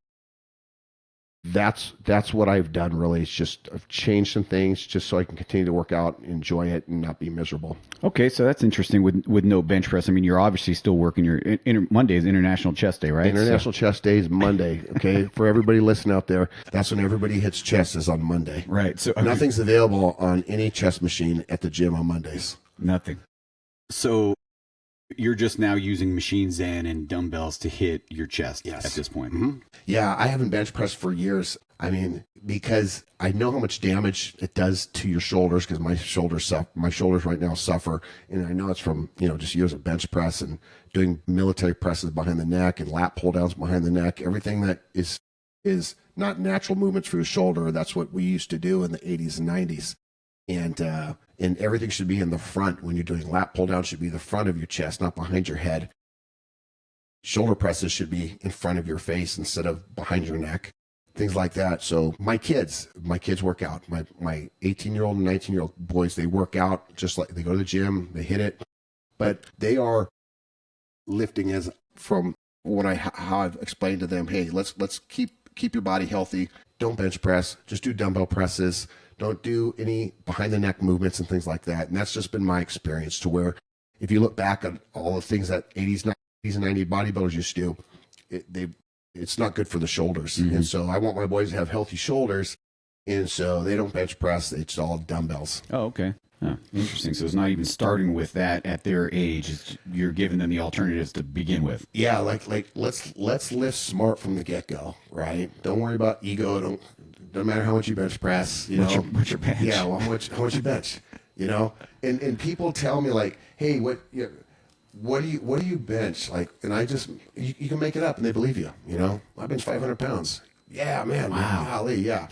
that's what I've done. Really, it's just I've changed some things just so I can continue to work out, enjoy it, and not be miserable. Okay, so that's interesting with no bench press. I mean, you're obviously still working your Monday is International Chest Day, right? International Chest Day is Monday. Okay, for everybody listening out there, that's when everybody hits chest, is on Monday. Right. So nothing's available on any chest machine at the gym on Mondays. Nothing. So you're just now using machines and dumbbells to hit your chest at this point. Mm-hmm. Yeah, I haven't bench pressed for years. I mean, because I know how much damage it does to your shoulders, because my shoulders right now suffer, and I know it's from, just years of bench press and doing military presses behind the neck and lat pull downs behind the neck. Everything that is not natural movements for your shoulder. That's what we used to do in the 80s and 90s. And everything should be in the front. When you're doing lat pull down, should be the front of your chest, not behind your head. Shoulder presses should be in front of your face instead of behind your neck. Things like that. So my kids work out. My 18-year-old and 19-year-old boys, they work out just like they go to the gym, they hit it, but they are lifting as from how I've explained to them. Hey, let's keep your body healthy. Don't bench press. Just do dumbbell presses. Don't do any behind the neck movements and things like that. And that's just been my experience, to where if you look back at all the things that 80s, 90s, and 90s bodybuilders used to do, it's not good for the shoulders. Mm-hmm. And so I want my boys to have healthy shoulders. And so they don't bench press. It's all dumbbells. Oh, okay. Oh, interesting. So it's not even starting with that at their age. You're giving them the alternatives to begin with. Yeah. Like let's lift smart from the get go, right? Don't worry about ego. Don't matter how much you bench press, What's your bench? Yeah. Well, how much you bench, and people tell me like, hey, what do you bench? Like, and I just, you can make it up and they believe you, I bench 500 pounds. Yeah, man. Wow. Golly, yeah.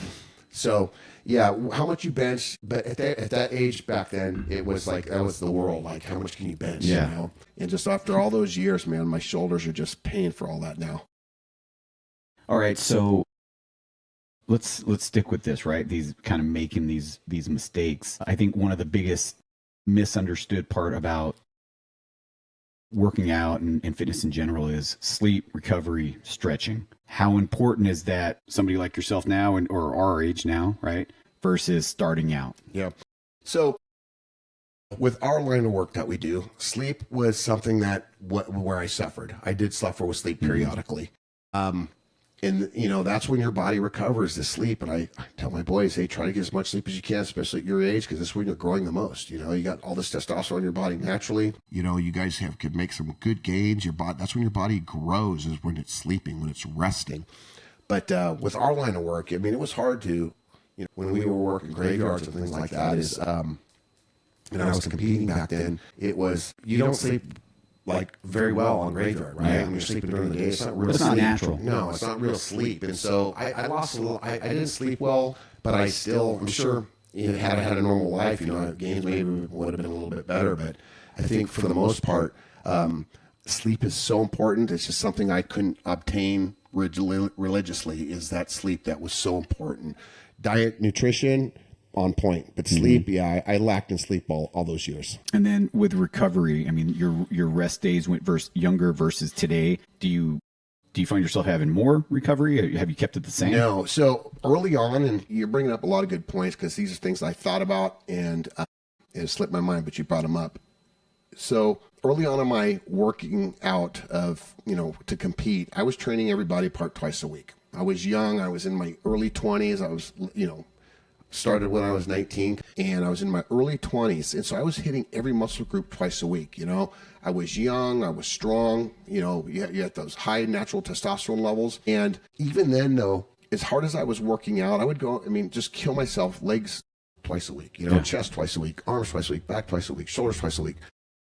So yeah, how much you bench, but at that age back then, it was like, that was the world. Like, how much can you bench? Yeah. And just after all those years, man, my shoulders are just paying for all that now. All right. So let's stick with this, right? These kind of making these mistakes. I think one of the biggest misunderstood part about working out and fitness in general is sleep, recovery, stretching. How important is that somebody like yourself now or our age now, right? Versus starting out? Yeah. So with our line of work that we do, sleep was something that where I suffered. I did suffer with sleep periodically. And, you know, that's when your body recovers the sleep. And I tell my boys, hey, try to get as much sleep as you can, especially at your age, because this is when you're growing the most. You know, you got all this testosterone in your body naturally. You know, you guys could make some good gains. That's when your body grows, is when it's sleeping, when it's resting. But with our line of work, I mean, it was hard to, you know, when we were working graveyards and things like that, and I was competing back then, it was, you don't sleep like very well on graveyard, right? When you're sleeping during the day, it's not real It's sleep. not natural. No, it's not real sleep. And so I lost a little, I didn't sleep well, but I still, I'm sure, had I had a normal life, you know, gains maybe would have been a little bit better. But I think for the most part, sleep is so important. It's just something I couldn't obtain religiously, is that sleep that was so important. Diet, nutrition, on point, but sleep, I lacked in sleep all those years. And then with recovery, I mean, your rest days went younger versus today. Do you find yourself having more recovery? Have you kept it the same? No. So early on, and you're bringing up a lot of good points, because these are things I thought about and it slipped my mind, but you brought them up. So early on in my working out of, you know, to compete, I was training every body part twice a week. I was young. I was in my early 20s. I was, you know, started when I was 19, and I was in my early 20s. And so I was hitting every muscle group twice a week. You know, I was young, I was strong, you know, you had those high natural testosterone levels. And even then, though, as hard as I was working out, I would go, I mean, just kill myself, legs twice a week, you know, chest twice a week, arms twice a week, back twice a week, shoulders twice a week.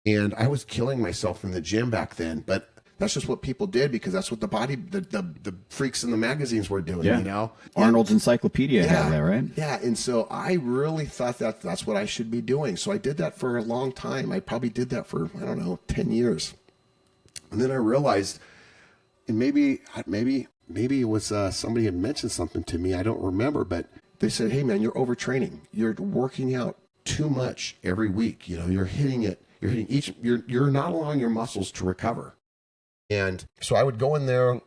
And I was killing myself in the gym back then. But that's just what people did, because that's what the freaks in the magazines were doing, you know? Arnold's Encyclopedia had that, right? Yeah, and so I really thought that that's what I should be doing. So I did that for a long time. I probably did that for, I don't know, 10 years. And then I realized, and maybe it was somebody had mentioned something to me, I don't remember, but they said, hey man, you're overtraining. You're working out too much every week. You know, you're not allowing your muscles to recover. And so I would go in there,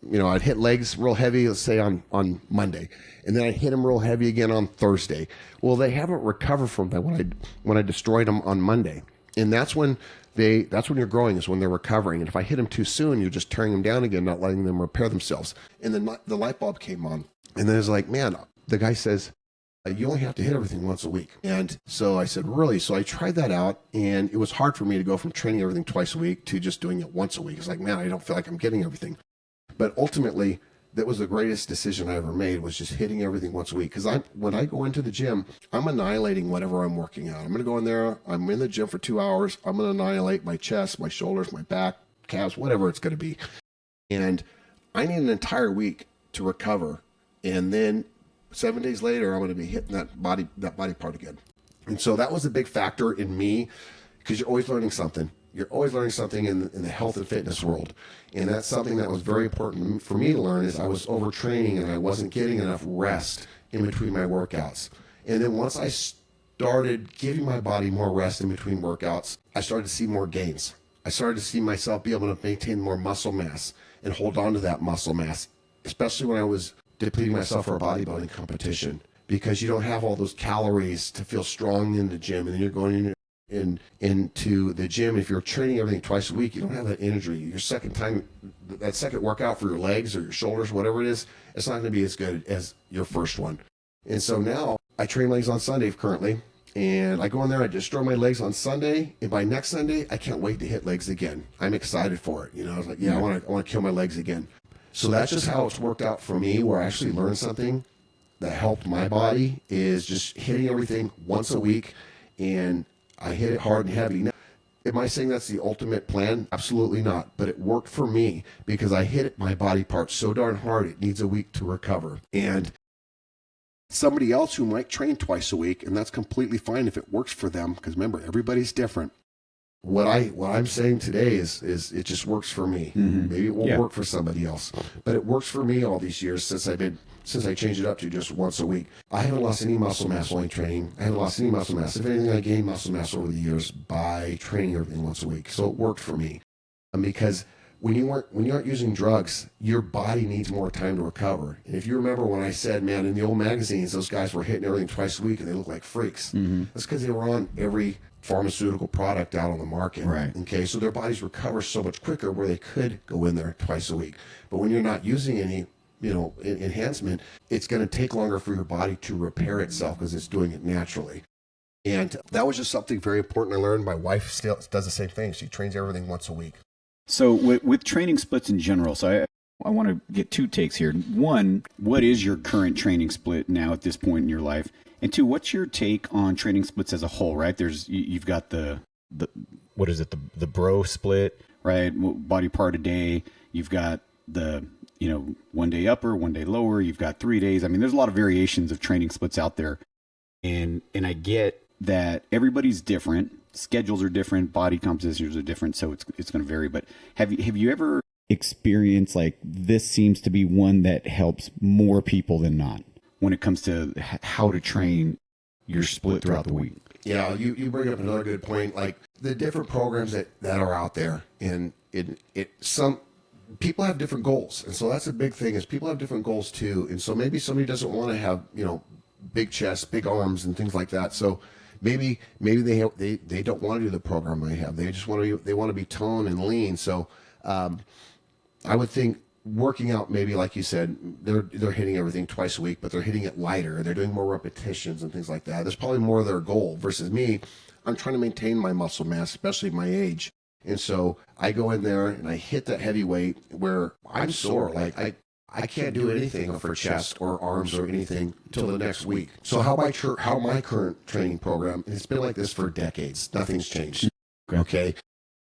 you know, I'd hit legs real heavy, let's say on Monday, and then I'd hit them real heavy again on Thursday. Well, they haven't recovered from that when I destroyed them on Monday. And that's when you're growing, is when they're recovering. And if I hit them too soon, you're just tearing them down again, not letting them repair themselves. And then the light bulb came on. And then it's like, man, the guy says, you only have to hit everything once a week. And so I said, really? So I tried that out, and it was hard for me to go from training everything twice a week to just doing it once a week. It's like, man, I don't feel like I'm getting everything. But ultimately, that was the greatest decision I ever made, was just hitting everything once a week. Because when I go into the gym, I'm annihilating whatever I'm working out. I'm going to go in there, I'm in the gym for 2 hours, I'm going to annihilate my chest, my shoulders, my back, calves, whatever it's going to be. And I need an entire week to recover. And then 7 days later, I'm going to be hitting that body part again. And so that was a big factor in me, because you're always learning something. You're always learning something in the health and fitness world. And that's something that was very important for me to learn, is I was overtraining and I wasn't getting enough rest in between my workouts. And then once I started giving my body more rest in between workouts, I started to see more gains. I started to see myself be able to maintain more muscle mass and hold on to that muscle mass, especially when I was depleting myself for a bodybuilding competition, because you don't have all those calories to feel strong in the gym. And then you're going into the gym. If you're training everything twice a week, you don't have that energy. Your second workout for your legs or your shoulders, whatever it is, it's not going to be as good as your first one. And so now I train legs on Sunday currently, and I go in there, I destroy my legs on Sunday, and by next Sunday, I can't wait to hit legs again. I'm excited for it. You know, I was like, I want to kill my legs again. So that's just how it's worked out for me, where I actually learned something that helped my body, is just hitting everything once a week, and I hit it hard and heavy. Now, am I saying that's the ultimate plan? Absolutely not. But it worked for me, because I hit my body part so darn hard, it needs a week to recover. And somebody else who might train twice a week, and that's completely fine if it works for them, because remember, everybody's different. what I'm saying today is it just works for me. Maybe it won't work for somebody else, but it works for me all these years since I changed it up to just once a week. I haven't lost any muscle mass while training. I haven't lost any muscle mass. If anything, I gained muscle mass over the years by training everything once a week. So it worked for me. Because when you aren't using drugs, your body needs more time to recover. And if you remember when I said, man, in the old magazines, those guys were hitting everything twice a week and they look like freaks. That's because they were on every pharmaceutical product out on the market. Right. Okay, so their bodies recover so much quicker where they could go in there twice a week. But when you're not using any enhancement, it's going to take longer for your body to repair itself because it's doing it naturally. And that was just something very important I learned. My wife still does the same thing. She trains everything once a week. So with training splits in general, so I want to get two takes here. One, what is your current training split now at this point in your life? And two, what's your take on training splits as a whole, right? You've got the what is it, the bro split, right? Body part a day. You've got the, 1 day upper, 1 day lower. You've got 3 days. I mean, there's a lot of variations of training splits out there. And I get that everybody's different. Schedules are different, body compositions are different, so it's going to vary. But have you ever experienced like this seems to be one that helps more people than not when it comes to how to train your split throughout the week? Yeah, you bring up another good point. Like the different programs that are out there, and some people have different goals, and so that's a big thing. Is people have different goals too, and so maybe somebody doesn't want to have big chest, big arms, and things like that. So maybe they don't want to do the program they have. They just want to be toned and lean. So I would think working out, maybe like you said, they're hitting everything twice a week, but they're hitting it lighter. They're doing more repetitions and things like that. That's probably more of their goal versus me. I'm trying to maintain my muscle mass, especially my age. And so I go in there and I hit that heavy weight where I'm sore. Like I can't do anything for chest or arms or anything until the next week. So how my current training program, and it's been like this for decades. Nothing's changed. Okay.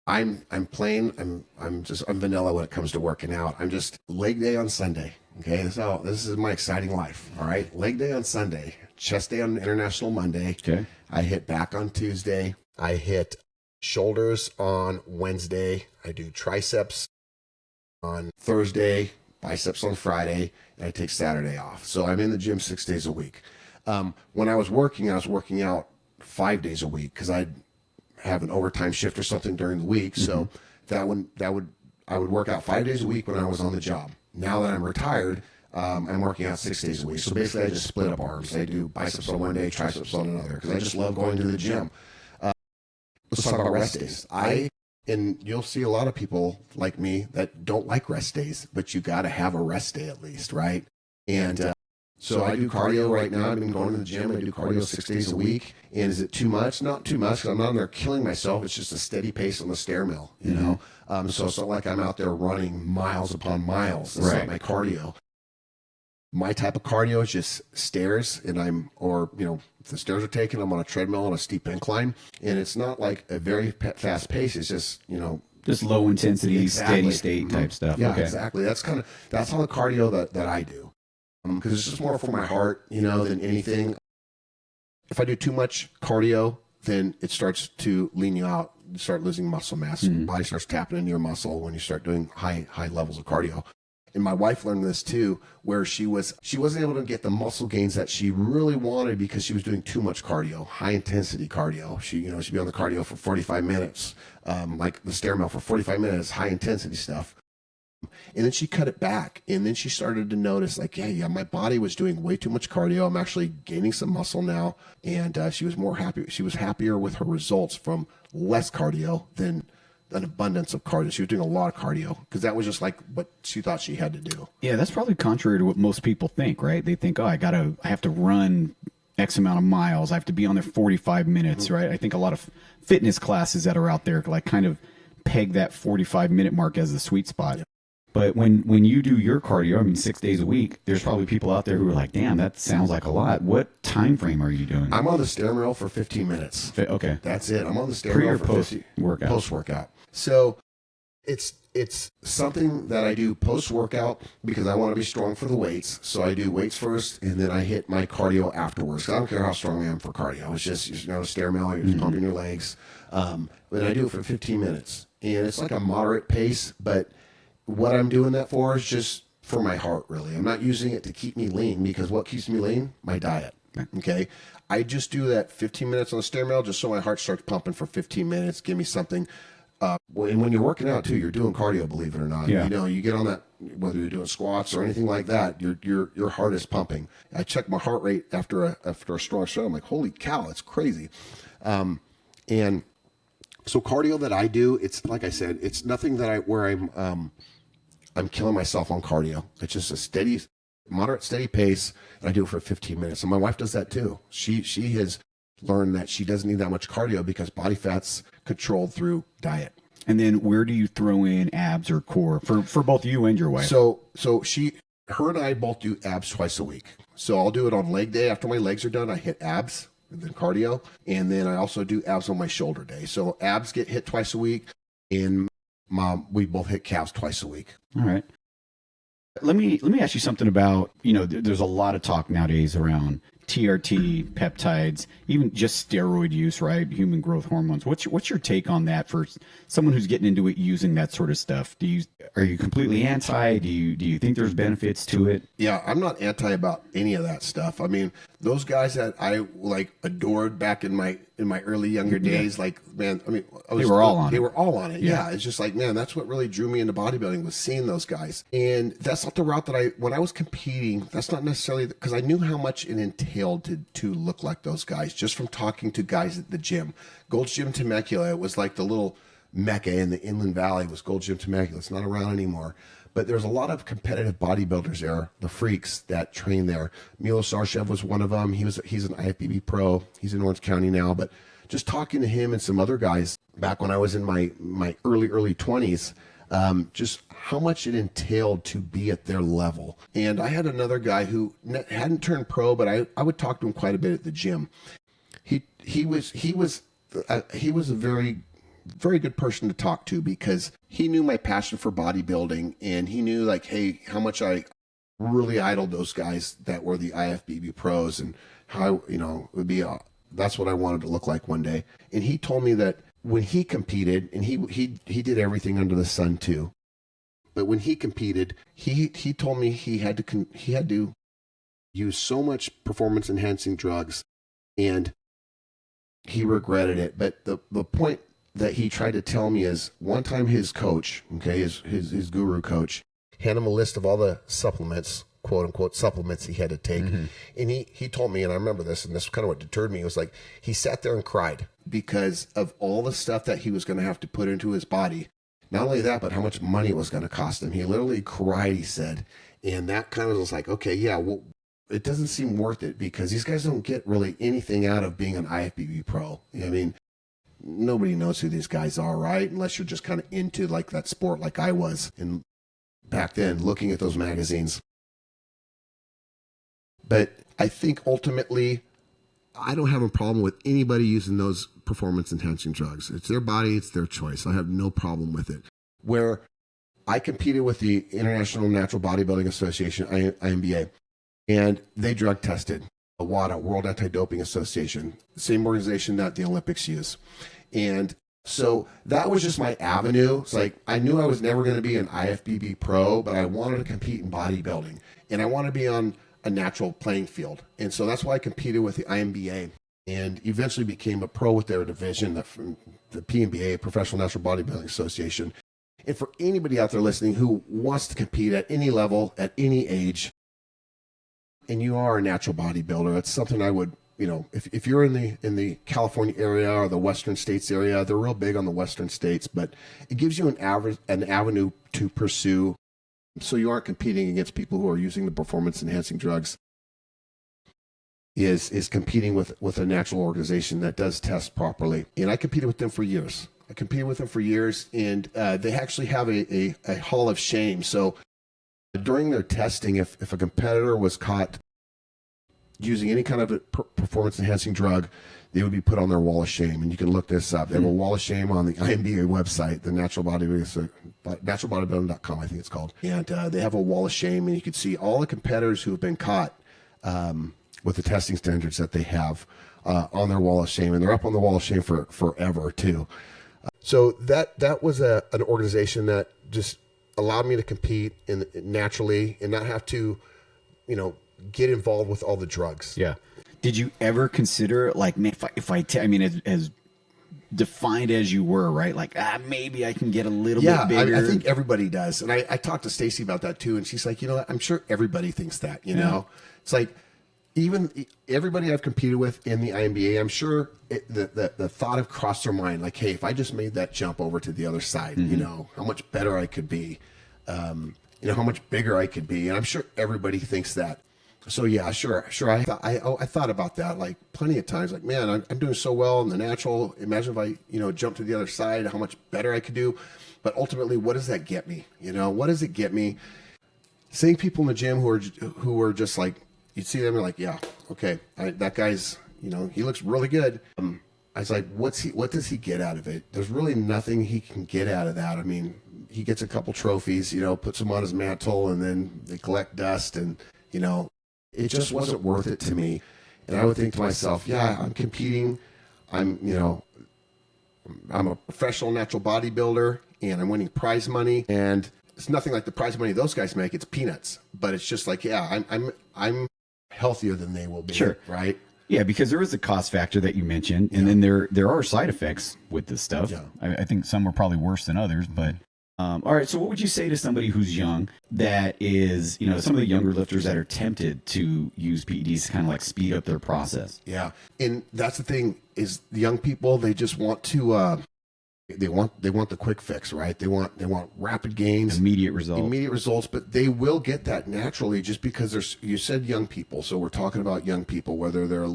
I'm vanilla when it comes to working out. I'm just leg day on Sunday. Okay. This is my exciting life. All right. Leg day on Sunday, chest day on International Monday. Okay. I hit back on Tuesday. I hit shoulders on Wednesday. I do triceps on Thursday, biceps on Friday, and I take Saturday off. So I'm in the gym 6 days a week. When I was working out 5 days a week because I'd have an overtime shift or something during the week. So I would work out 5 days a week when I was on the job. Now that I'm retired, I'm working out 6 days a week. So basically I just split up arms. I do biceps on one day, triceps on another because I just love going to the gym. Let's talk about rest days. And you'll see a lot of people like me that don't like rest days, but you got to have a rest day at least, right? And so I do cardio right now. I've been going to the gym. I do cardio 6 days a week. And is it too much? Not too much, because I'm not in there killing myself. It's just a steady pace on the stair mill, you know? So it's not like I'm out there running miles upon miles. That's not my cardio. My type of cardio is just stairs, and if the stairs are taken, I'm on a treadmill on a steep incline, and it's not like a very fast pace. It's just, just low intensity, steady state type stuff. Yeah, exactly. That's how the cardio that I do, because it's just more for my heart, than anything. If I do too much cardio, then it starts to lean you out. You start losing muscle mass. Your body starts tapping into your muscle when you start doing high levels of cardio. And my wife learned this too, where she wasn't able to get the muscle gains that she really wanted because she was doing too much cardio, high intensity cardio. She'd be on the cardio for 45 minutes, like the stair mill for 45 minutes, high intensity stuff. And then she cut it back. And then she started to notice like, yeah, my body was doing way too much cardio. I'm actually gaining some muscle now. And she was more happy. She was happier with her results from less cardio than an abundance of cardio. She was doing a lot of cardio because that was just like what she thought she had to do. Yeah, that's probably contrary to what most people think, right? They think, I have to run X amount of miles. I have to be on there 45 minutes, right? I think a lot of fitness classes that are out there like kind of peg that 45-minute mark as the sweet spot. Yeah. But when you do your cardio, 6 days a week, there's probably people out there who are like, damn, that sounds like a lot. What time frame are you doing? I'm on the stair mill for 15 minutes. Okay. That's it. I'm on the stair mill for post workout. Post workout. So It's something that I do post-workout because I want to be strong for the weights. So I do weights first, and then I hit my cardio afterwards. I don't care how strong I am for cardio. It's just, a stair mill, you're just pumping your legs. But I do it for 15 minutes. And it's like a moderate pace, but what I'm doing that for is just for my heart, really. I'm not using it to keep me lean, because what keeps me lean? My diet. Okay? I just do that 15 minutes on the stair mill just so my heart starts pumping for 15 minutes. Give me something. And when you're working out too, you're doing cardio, believe it or not. Yeah. You get on that, whether you're doing squats or anything like that, your heart is pumping. I check my heart rate after a strong show. I'm like, holy cow, it's crazy. And so cardio that I do, it's like I said, it's nothing that where I'm killing myself on cardio. It's just a moderate steady pace, and I do it for 15 minutes. And my wife does that too. She has learned that she doesn't need that much cardio because body fat's controlled through diet. And then where do you throw in abs or core for both you and your wife? So her and I both do abs twice a week. So I'll do it on leg day. After my legs are done, I hit abs and then cardio. And then I also do abs on my shoulder day. So abs get hit twice a week, and we both hit calves twice a week. All right. Let me ask you something about, there's a lot of talk nowadays around TRT, peptides, even just steroid use, right? Human growth hormones. What's your take on that for someone who's getting into it, using that sort of stuff? Are you completely anti? Do you think there's benefits to it? Yeah, I'm not anti about any of that stuff. I mean, those guys that I adored back in my early younger days, they were all on it. Yeah. It's just like, man, that's what really drew me into bodybuilding, was seeing those guys. And that's not the route that when I was competing, that's not necessarily, because I knew how much it entailed to look like those guys, just from talking to guys at the gym. Gold's Gym Temecula, it was like the little mecca in the Inland Valley, was Gold's Gym Temecula. It's not around anymore. But there's a lot of competitive bodybuilders there, the freaks that train there. Milo Sarshev was one of them. He's an IFBB pro. He's in Orange County now. But just talking to him and some other guys back when I was in my early 20s, just how much it entailed to be at their level. And I had another guy who hadn't turned pro, but I would talk to him quite a bit at the gym. He was a very, very good person to talk to, because he knew my passion for bodybuilding, and he knew, like, hey, how much I really idled those guys that were the IFBB pros, and how, it would be that's what I wanted to look like one day. And he told me that when he competed, and he did everything under the sun too, but when he competed, he told me he had to use so much performance enhancing drugs, and he regretted it. But the point that he tried to tell me is, one time his coach, his guru coach, handed him a list of all the supplements, quote unquote supplements, he had to take. Mm-hmm. And he told me, and I remember this, and this is kind of what deterred me, it was like, he sat there and cried because of all the stuff that he was going to have to put into his body. Not only that, but how much money it was going to cost him. He literally cried, he said. And that kind of was like, okay, yeah, well, it doesn't seem worth it, because these guys don't get really anything out of being an IFBB pro. I mean, nobody knows who these guys are, right? Unless you're just kind of into like that sport, like I was, and back then, looking at those magazines. But I think ultimately, I don't have a problem with anybody using those performance enhancing drugs. It's their body, it's their choice. I have no problem with it. Where I competed with the International Natural Bodybuilding Association, INBA, and they drug tested. WADA, World Anti-Doping Association, the same organization that the Olympics use. And so that was just my avenue. It's like, I knew I was never going to be an IFBB pro, but I wanted to compete in bodybuilding, and I want to be on a natural playing field. And so that's why I competed with the INBA, and eventually became a pro with their division, the PNBA, Professional Natural Bodybuilding Association. And for anybody out there listening who wants to compete at any level, at any age, and you are a natural bodybuilder, it's something I would, if you're in the California area or the Western States area, they're real big on the Western States, but it gives you an avenue to pursue, so you aren't competing against people who are using the performance enhancing drugs. Is competing with a natural organization that does test properly. And I competed with them for years. And they actually have a hall of shame. So during their testing, if a competitor was caught using any kind of a performance enhancing drug, they would be put on their wall of shame. And you can look this up. They have a wall of shame on the INBA website, the Natural Bodybuilding naturalbodybuilding.com, I think it's called. And they have a wall of shame, and you can see all the competitors who have been caught with the testing standards that they have on their wall of shame, and they're up on the wall of shame for forever too. So that was an organization that just allowed me to compete naturally and not have to, get involved with all the drugs. Yeah. Did you ever consider, like, man, I mean, as defined as you were, right? Like, maybe I can get a little bit bigger. I think everybody does. And I talked to Stacy about that too. And she's like, I'm sure everybody thinks that, know, it's like, even everybody I've competed with in the IMBA, I'm sure the thought have crossed their mind, like, hey, if I just made that jump over to the other side, how much better I could be, how much bigger I could be. And I'm sure everybody thinks that. So yeah, sure. I thought about that like plenty of times. Like, man, I'm doing so well in the natural. Imagine if I, jump to the other side, how much better I could do. But ultimately, what does that get me? What does it get me? Seeing people in the gym who are just like, you'd see them and you're like, yeah, okay, that guy's, he looks really good. I was like, what does he get out of it? There's really nothing he can get out of that. I mean, he gets a couple trophies, puts them on his mantle, and then they collect dust, and it just wasn't worth it to me. And I would think to myself, yeah, I'm competing. I'm a professional natural bodybuilder, and I'm winning prize money. And it's nothing like the prize money those guys make. It's peanuts. But it's just like, yeah, I'm healthier than they will be. Sure. Right? Yeah, because there is a cost factor that you mentioned, and then there are side effects with this stuff. Yeah. I think some are probably worse than others, but all right. So what would you say to somebody who's young that is, some of the younger lifters that are tempted to use PEDs to kind of like speed up their process? Yeah. And that's the thing is the young people, they just want to, they want the quick fix, right? They want rapid gains, immediate results, but they will get that naturally just because you said young people. So we're talking about young people, whether they're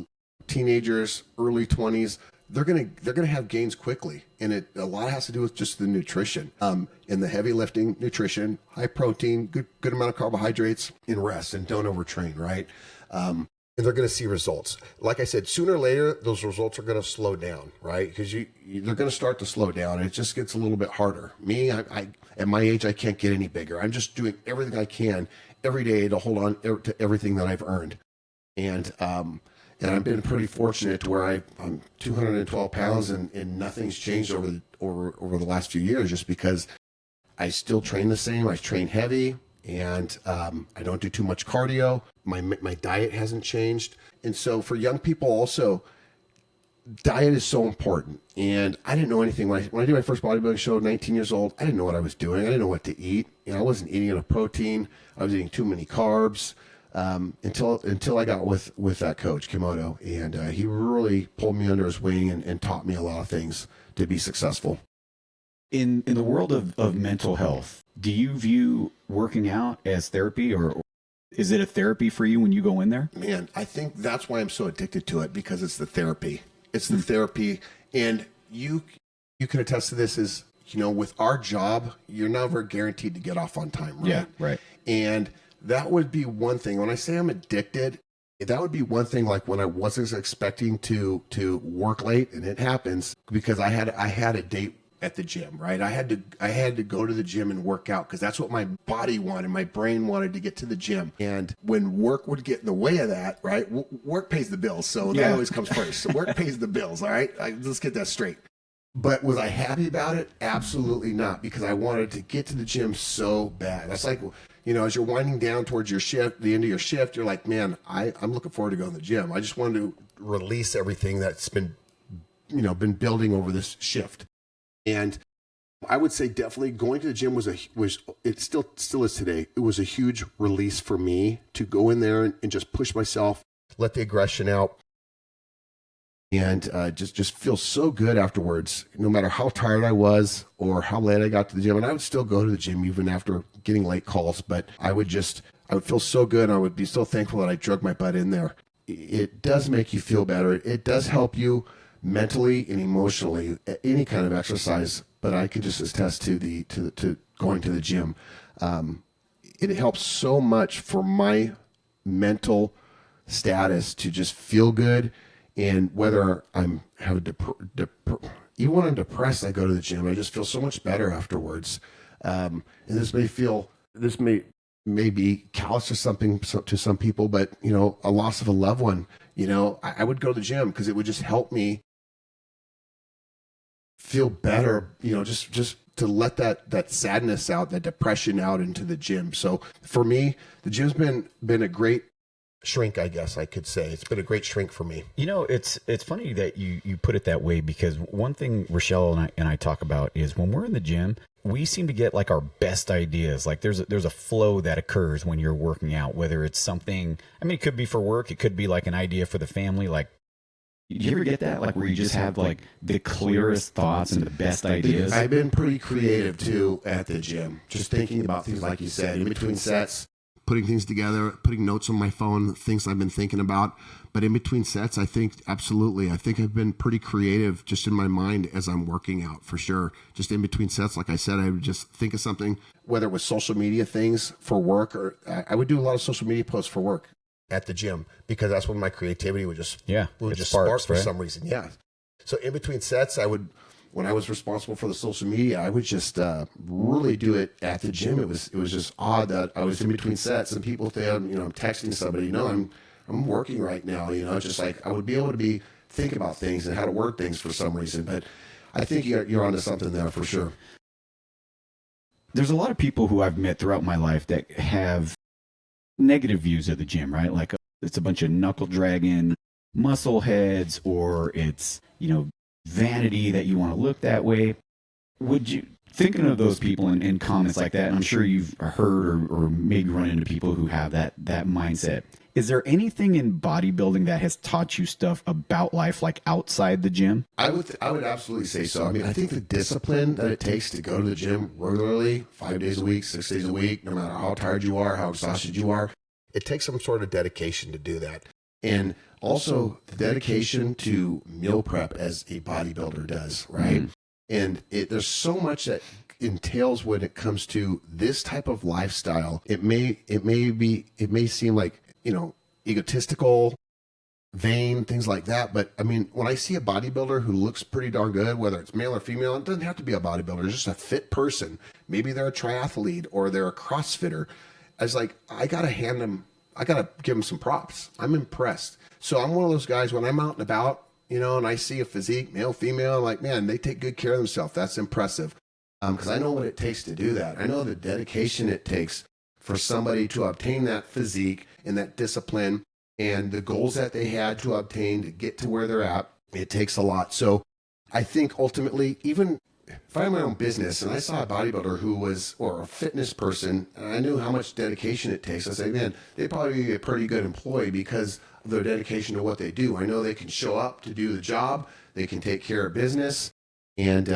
teenagers, early 20s, they're gonna have gains quickly, and a lot has to do with just the nutrition, in the heavy lifting nutrition, high protein, good amount of carbohydrates, and rest, and don't overtrain, right? And they're going to see results. Like I said, sooner or later, those results are going to slow down, right? Because they're going to start to slow down, and it just gets a little bit harder. Me, I at my age, I can't get any bigger. I'm just doing everything I can every day to hold on to everything that I've earned, and I've been pretty fortunate to where I'm 212 pounds, and nothing's changed over the last few years, just because I still train the same. I train heavy, and I don't do too much cardio. My diet hasn't changed. And so for young people also, diet is so important. And I didn't know anything. When I did my first bodybuilding show, 19 years old, I didn't know what I was doing. I didn't know what to eat. I wasn't eating enough protein. I was eating too many carbs, until I got with that coach, Kimoto. And he really pulled me under his wing and taught me a lot of things to be successful. In the world of mental health, do you view working out as therapy, or is it a therapy for you when you go in there? Man, I think that's why I'm so addicted to it, because it's the therapy. It's the therapy. And you can attest to this is, with our job, you're never guaranteed to get off on time, right? Yeah, right. And that would be one thing. When I say I'm addicted, that would be one thing, like when I wasn't expecting to work late, and it happens because I had a date at the gym, right? I had to go to the gym and work out because that's what my body wanted. My brain wanted to get to the gym. And when work would get in the way of that, right? Work pays the bills. So that always comes first. So work pays the bills. All right. Let's get that straight. But was I happy about it? Absolutely not, because I wanted to get to the gym so bad. That's like, as you're winding down towards your shift, the end of your shift, you're like, man, I'm looking forward to going to the gym. I just wanted to release everything that's been building over this shift. And I would say definitely going to the gym was it still is today. It was a huge release for me to go in there and just push myself, let the aggression out, and just feel so good afterwards, no matter how tired I was or how late I got to the gym. And I would still go to the gym even after getting late calls, but I would feel so good. And I would be so thankful that I drug my butt in there. It does make you feel better. It does help you mentally and emotionally, any kind of exercise, but I could just attest to going to the gym. It helps so much for my mental status to just feel good. And whether I'm even when I'm depressed, I go to the gym. I just feel so much better afterwards. And this may be callous or something to some people, but a loss of a loved one, I would go to the gym because it would just help me feel better, just to let that sadness out, that depression out into the gym. So for me, the gym's been a great shrink, I guess I could say. It's been a great shrink for me. It's funny that you put it that way, because one thing Rochelle and I talk about is when we're in the gym, we seem to get like our best ideas. Like there's a flow that occurs when you're working out, whether it's something, I mean, it could be for work. It could be like an idea for the family. Like, you ever get that? Like where you just have like the clearest thoughts and the best ideas? I've been pretty creative too at the gym, just thinking about things like you said, in between sets, putting things together, putting notes on my phone, things I've been thinking about. But in between sets, I think absolutely. I think I've been pretty creative just in my mind as I'm working out, for sure. Just in between sets, like I said, I would just think of something, whether it was social media things for work, or I would do a lot of social media posts for work at the gym, because that's when my creativity would just spark for some reason. Yeah. So in between sets, when I was responsible for the social media, I would just really do it at the gym. It was just odd that I was in between sets and people think I'm texting somebody. I'm working right now. Just like I would be able to think about things and how to word things for some reason. But I think you're onto something there for sure. There's a lot of people who I've met throughout my life that have negative views of the gym, right? Like it's a bunch of knuckle dragging muscle heads, or it's vanity that you want to look that way. Would you, thinking of those people in comments like that, and I'm sure you've heard or maybe run into people who have that mindset, is there anything in bodybuilding that has taught you stuff about life, like outside the gym? I would absolutely say so. I mean, I think the discipline that it takes to go to the gym regularly, 5 days a week, 6 days a week, no matter how tired you are, how exhausted you are, it takes some sort of dedication to do that. And also the dedication to meal prep as a bodybuilder does, right? Mm-hmm. And there's so much that entails when it comes to this type of lifestyle. It may seem like, egotistical, vain, things like that. But I mean, when I see a bodybuilder who looks pretty darn good, whether it's male or female, it doesn't have to be a bodybuilder, it's just a fit person. Maybe they're a triathlete or they're a CrossFitter. I was like, I got to give them some props. I'm impressed. So I'm one of those guys, when I'm out and about, and I see a physique, male, female, I'm like, man, they take good care of themselves. That's impressive. Because I know what it takes to do that. I know the dedication it takes for somebody to obtain that physique and that discipline and the goals that they had to obtain to get to where they're at. It takes a lot. So I think ultimately, even if I had my own business and I saw a bodybuilder or a fitness person, and I knew how much dedication it takes, I say, man, they'd probably be a pretty good employee because of their dedication to what they do. I know they can show up to do the job. They can take care of business. And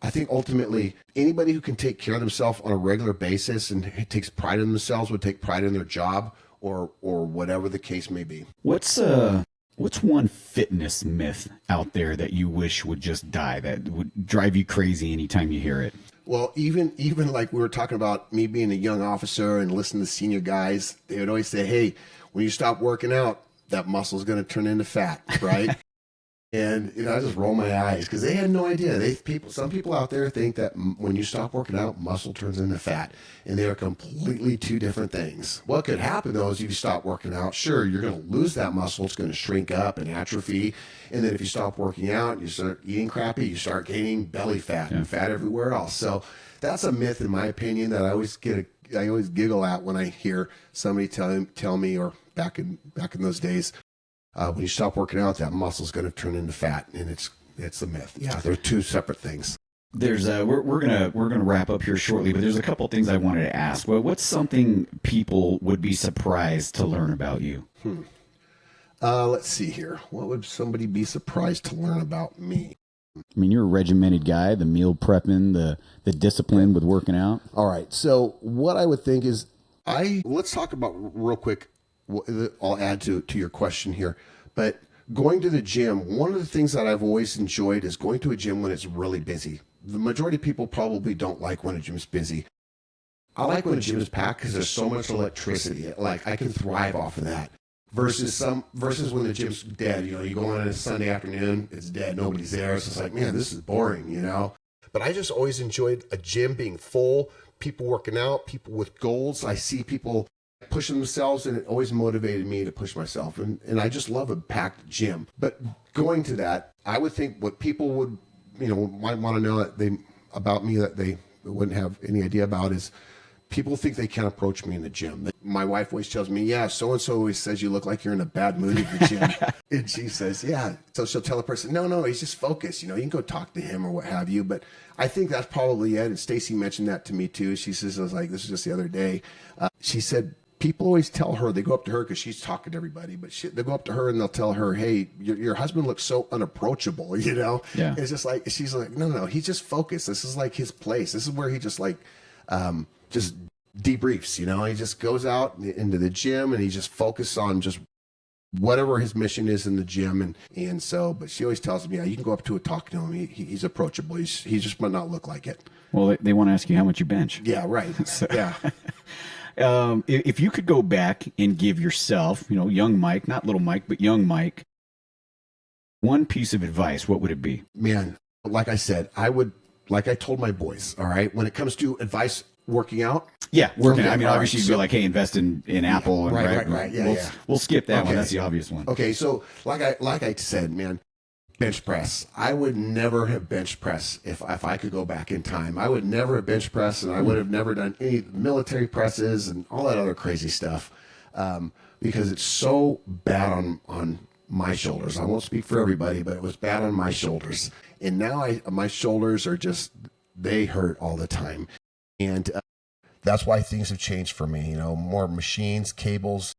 I think ultimately anybody who can take care of themselves on a regular basis and takes pride in themselves would take pride in their job or whatever the case may be. What's one fitness myth out there that you wish would just die, that would drive you crazy anytime you hear it? Well, even like we were talking about me being a young officer and listening to senior guys, they would always say, hey, when you stop working out, that muscle is going to turn into fat, right? And I just roll my eyes because they had no idea. Some people out there think that when you stop working out, muscle turns into fat, and they are completely two different things. What could happen though is if you stop working out, sure, you're going to lose that muscle. It's going to shrink up and atrophy. And then if you stop working out, you start eating crappy, you start gaining belly fat and fat everywhere else. So that's a myth, in my opinion, that I always giggle at when I hear somebody tell me, or back in those days. When you stop working out, that muscle is going to turn into fat, and it's a myth. Yeah, they're two separate things. There's we're gonna wrap up here shortly, but there's a couple things I wanted to ask. Well, what's something people would be surprised to learn about you? Let's see here. What would somebody be surprised to learn about me? I mean, you're a regimented guy. The meal prepping, the discipline with working out. All right. So what I would think is, let's talk about real quick. I'll add to your question here, but going to the gym, one of the things that I've always enjoyed is going to a gym when it's really busy. The majority of people probably don't like when a gym's busy. I like when a gym is packed because there's so much electricity. Like I can thrive off of that. Versus when the gym's dead. You go on a Sunday afternoon, it's dead, nobody's there. So it's like, man, this is boring, but I just always enjoyed a gym being full, people working out, people with goals. I see people pushing themselves, and it always motivated me to push myself. And I just love a packed gym. But going to that, I would think what people would, might want to know about me that they wouldn't have any idea about is people think they can't approach me in the gym. My wife always tells me, yeah, so-and-so always says you look like you're in a bad mood at the gym. And she says, yeah. So she'll tell a person, no, he's just focused. You can go talk to him or what have you. But I think that's probably it. And Stacy mentioned that to me too. She says, this was just the other day. She said, people always tell her, they go up to her because she's talking to everybody, but they go up to her and they'll tell her, hey, your husband looks so unapproachable, Yeah. It's just like, she's like, no, he's just focused. This is like his place. This is where he just just debriefs, he just goes out into the gym and he just focuses on just whatever his mission is in the gym. And so, but she always tells me, yeah, you can go up to talk to him. He's approachable. He just might not look like it. Well, they want to ask you how much you bench. Yeah, right. So, yeah. If you could go back and give yourself, young Mike, not little Mike, but young Mike, one piece of advice, what would it be? Man, like I said, like I told my boys, all right, when it comes to advice working out. Yeah, working out. I mean, obviously you'd be like, hey, invest in Apple. And, right. Yeah, we'll skip that one. That's the obvious one. Okay, so like I said, man, bench press. I would never have bench press if I could go back in time. I would never have bench press, and I would have never done any military presses and all that other crazy stuff because it's so bad on my shoulders. I won't speak for everybody, but it was bad on my shoulders. And now my shoulders are just, they hurt all the time. And that's why things have changed for me, more machines, cables,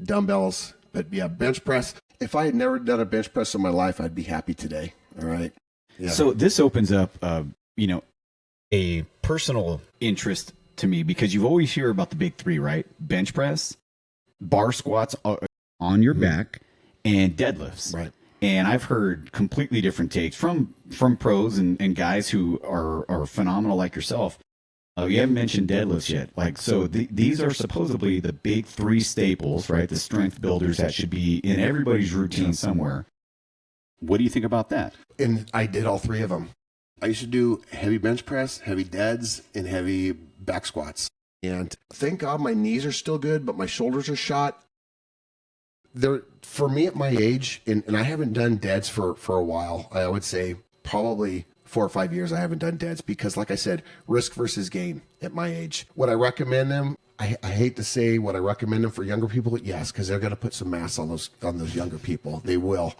dumbbells. But yeah, bench press. If I had never done a bench press in my life, I'd be happy today. All right. Yeah. So this opens up, a personal interest to me because you always hear about the big three, right? Bench press, bar squats on your back, and deadlifts. Right. And I've heard completely different takes from pros and guys who are phenomenal like yourself. You haven't mentioned deadlifts yet. These are supposedly the big three staples, right? The strength builders that should be in everybody's routine somewhere. What do you think about that? And I did all three of them. I used to do heavy bench press, heavy deads, and heavy back squats. And thank God my knees are still good, but my shoulders are shot. For me at my age, and I haven't done deads for a while, I would say probably 4 or 5 years I haven't done deads because, like I said, risk versus gain at my age. Would I recommend them? I hate to say would I recommend them for younger people? Yes, because they're going to put some mass on those younger people. They will.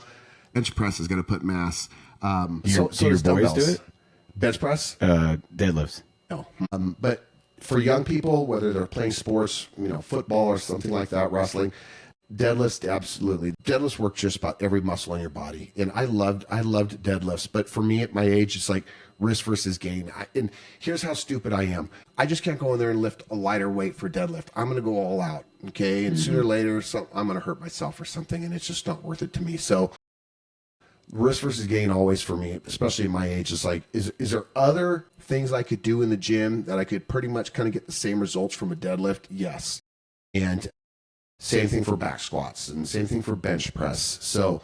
Bench press is going to put mass. Do your boys do it? Bench press? Deadlifts. No. But for young people, whether they're playing sports, football or something like that, wrestling, deadlifts, absolutely. Deadlifts work just about every muscle in your body. And I loved deadlifts. But for me at my age, it's like risk versus gain. And here's how stupid I am. I just can't go in there and lift a lighter weight for deadlift. I'm going to go all out. Okay. And sooner or later, I'm going to hurt myself or something. And it's just not worth it to me. So risk versus gain always for me, especially at my age, is like, is there other things I could do in the gym that I could pretty much kind of get the same results from a deadlift? Yes. And same thing for back squats and same thing for bench press. So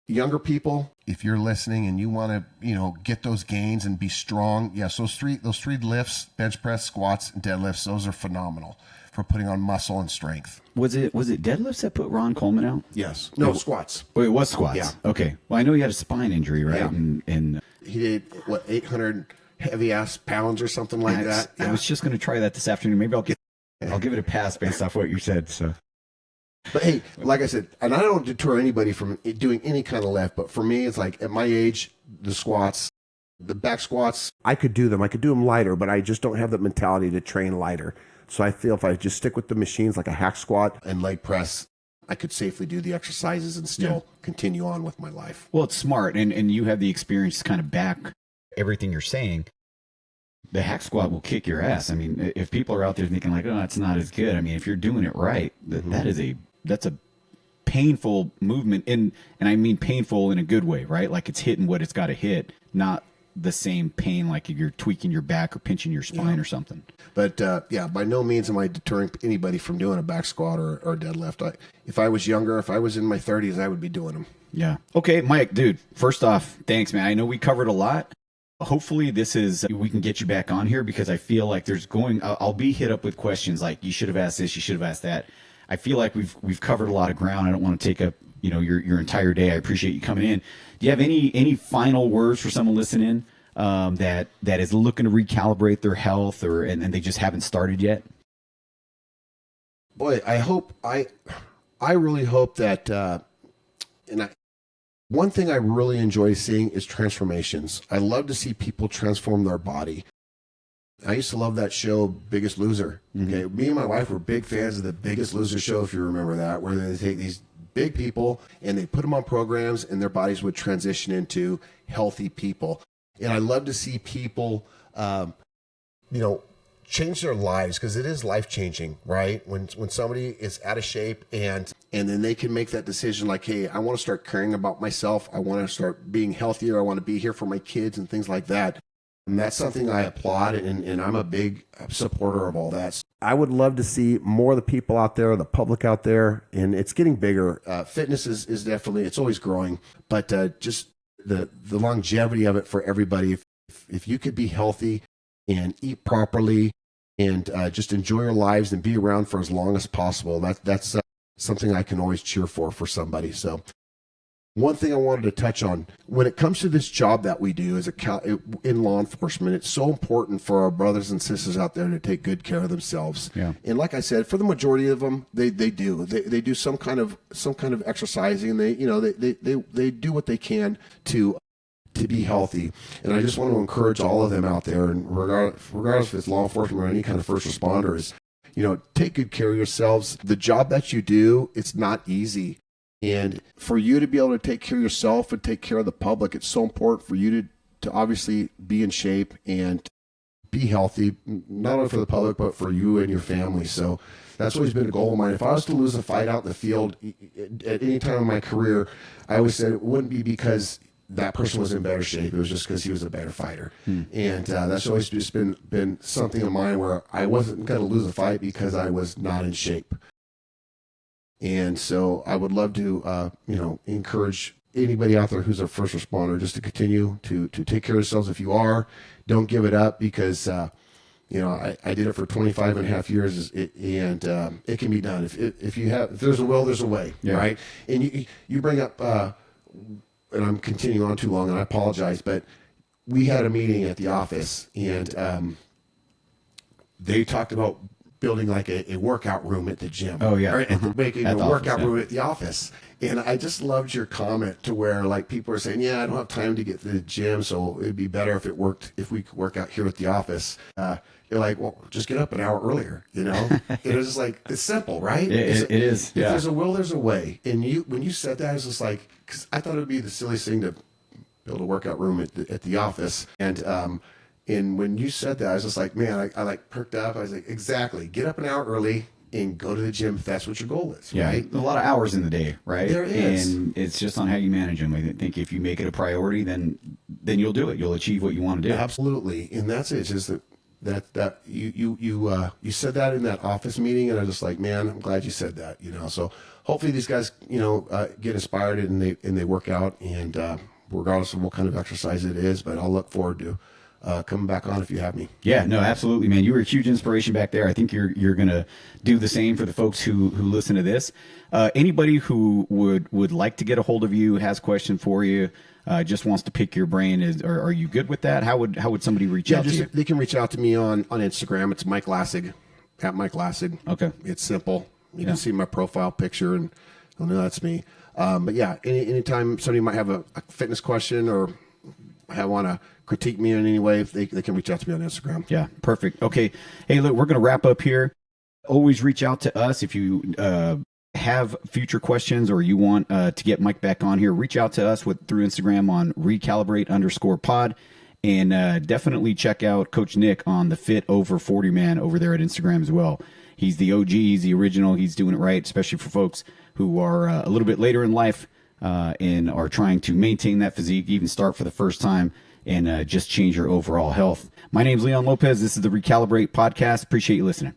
younger people, if you're listening and you want to, get those gains and be strong, yes, those three lifts, bench press, squats, and deadlifts, those are phenomenal for putting on muscle and strength. Was it deadlifts that put Ron Coleman out? Yes. No, squats. Oh, it was squats. Yeah. Okay. Well, I know he had a spine injury, right? Yeah. And he did 800 heavy ass pounds or something like that. I was just going to try that this afternoon. Maybe I'll give it a pass based off what you said. So. But hey, like I said, and I don't deter anybody from doing any kind of lift, but for me, it's like at my age, the squats, the back squats, I could do them. I could do them lighter, but I just don't have the mentality to train lighter. So I feel if I just stick with the machines like a hack squat and leg press, I could safely do the exercises and still continue on with my life. Well, it's smart, and you have the experience to kind of back everything you're saying. The hack squat will kick your ass. I mean, if people are out there thinking like, oh, it's not as good. I mean, if you're doing it right, that's a painful movement, and I mean painful in a good way, right? Like it's hitting what it's got to hit, not the same pain like if you're tweaking your back or pinching your spine or something. But by no means am I deterring anybody from doing a back squat or deadlift. If I was younger, if I was in my 30s, I would be doing them. Yeah. Okay, Mike, dude, first off, thanks, man. I know we covered a lot. Hopefully this is, we can get you back on here, because I feel like I'll be hit up with questions like, you should have asked this, you should have asked that. I feel like we've covered a lot of ground. I don't want to take up, your entire day. I appreciate you coming in. Do you have any final words for someone listening that is looking to recalibrate their health, and they just haven't started yet? Boy, I really hope that, one thing I really enjoy seeing is transformations. I love to see people transform their body. I used to love that show, Biggest Loser. Okay, me and my wife were big fans of the Biggest Loser show, if you remember that, where they take these big people and they put them on programs, and their bodies would transition into healthy people. And I love to see people, change their lives, because it is life changing, right? When somebody is out of shape and then they can make that decision, like, hey, I want to start caring about myself. I want to start being healthier. I want to be here for my kids and things like that. And that's something I applaud, and I'm a big supporter of all that. I would love to see more of the people out there, the public out there, and it's getting bigger. Fitness is definitely, it's always growing, but just the longevity of it for everybody. If you could be healthy and eat properly and just enjoy your lives and be around for as long as possible, that's something I can always cheer for somebody. So one thing I wanted to touch on, when it comes to this job that we do as in law enforcement, it's so important for our brothers and sisters out there to take good care of themselves. Yeah. And like I said, for the majority of them, they do some kind of exercising, and they do what they can to be healthy. And I just want to encourage all of them out there, and regardless if it's law enforcement or any kind of first responders, take good care of yourselves. The job that you do, it's not easy. And for you to be able to take care of yourself and take care of the public, it's so important for you to obviously be in shape and be healthy, not only for the public, but for you and your family. So that's always been a goal of mine. If I was to lose a fight out in the field at any time in my career, I always said it wouldn't be because that person was in better shape. It was just because he was a better fighter. And that's always just been something of mine, where I wasn't going to lose a fight because I was not in shape. And so I would love to, encourage anybody out there who's a first responder just to continue to take care of yourselves. If you are, don't give it up, because, I did it for 25 and a half years, and it can be done. If there's a will, there's a way, right? And you bring up, and I'm continuing on too long, and I apologize, but we had a meeting at the office, and they talked about building like a workout room at the gym. Oh yeah. Or making a workout room at the office. And I just loved your comment, to where like people are saying, yeah, I don't have time to get to the gym, so it'd be better if we could work out here at the office. You're like, well, just get up an hour earlier, It was just like, it's simple, right? It is. If there's a will, there's a way. And when you said that, I was just like, because I thought it would be the silliest thing to build a workout room at the office. And when you said that, I was just like, man, I like perked up. I was like, exactly. Get up an hour early and go to the gym if that's what your goal is, right? A lot of hours in the day, right? There is. And it's just on how you manage them. I think if you make it a priority, then you'll do it. You'll achieve what you want to do. Absolutely. And that's it. It's just that you said that in that office meeting, and I was just like, man, I'm glad you said that, So hopefully these guys, get inspired and they work out, and regardless of what kind of exercise it is. But I'll look forward to coming back on if you have me. Yeah, no, absolutely, man. You were a huge inspiration back there. I think you're going to do the same for the folks who listen to this. Anybody who would like to get a hold of you, has a question for you, just wants to pick your brain, are you good with that? How would somebody reach out to you? They can reach out to me on Instagram. It's Mike Lassig, at Mike Lassig. Okay. It's simple. You can see my profile picture, and you'll know that's me. But yeah, anytime somebody might have a fitness question, or want to critique me in any way, they can reach out to me on Instagram. Yeah, perfect. Okay. Hey, look, we're going to wrap up here. Always reach out to us if you have future questions, or you want to get Mike back on here. Reach out to us through Instagram on recalibrate_pod, and definitely check out Coach Nick on the Fit Over 40 Man over there at Instagram as well. He's the OG, he's the original, he's doing it right, especially for folks who are a little bit later in life and are trying to maintain that physique, even start for the first time, and just change your overall health. My name's Leon Lopez. This is the Recalibrate Podcast. Appreciate you listening.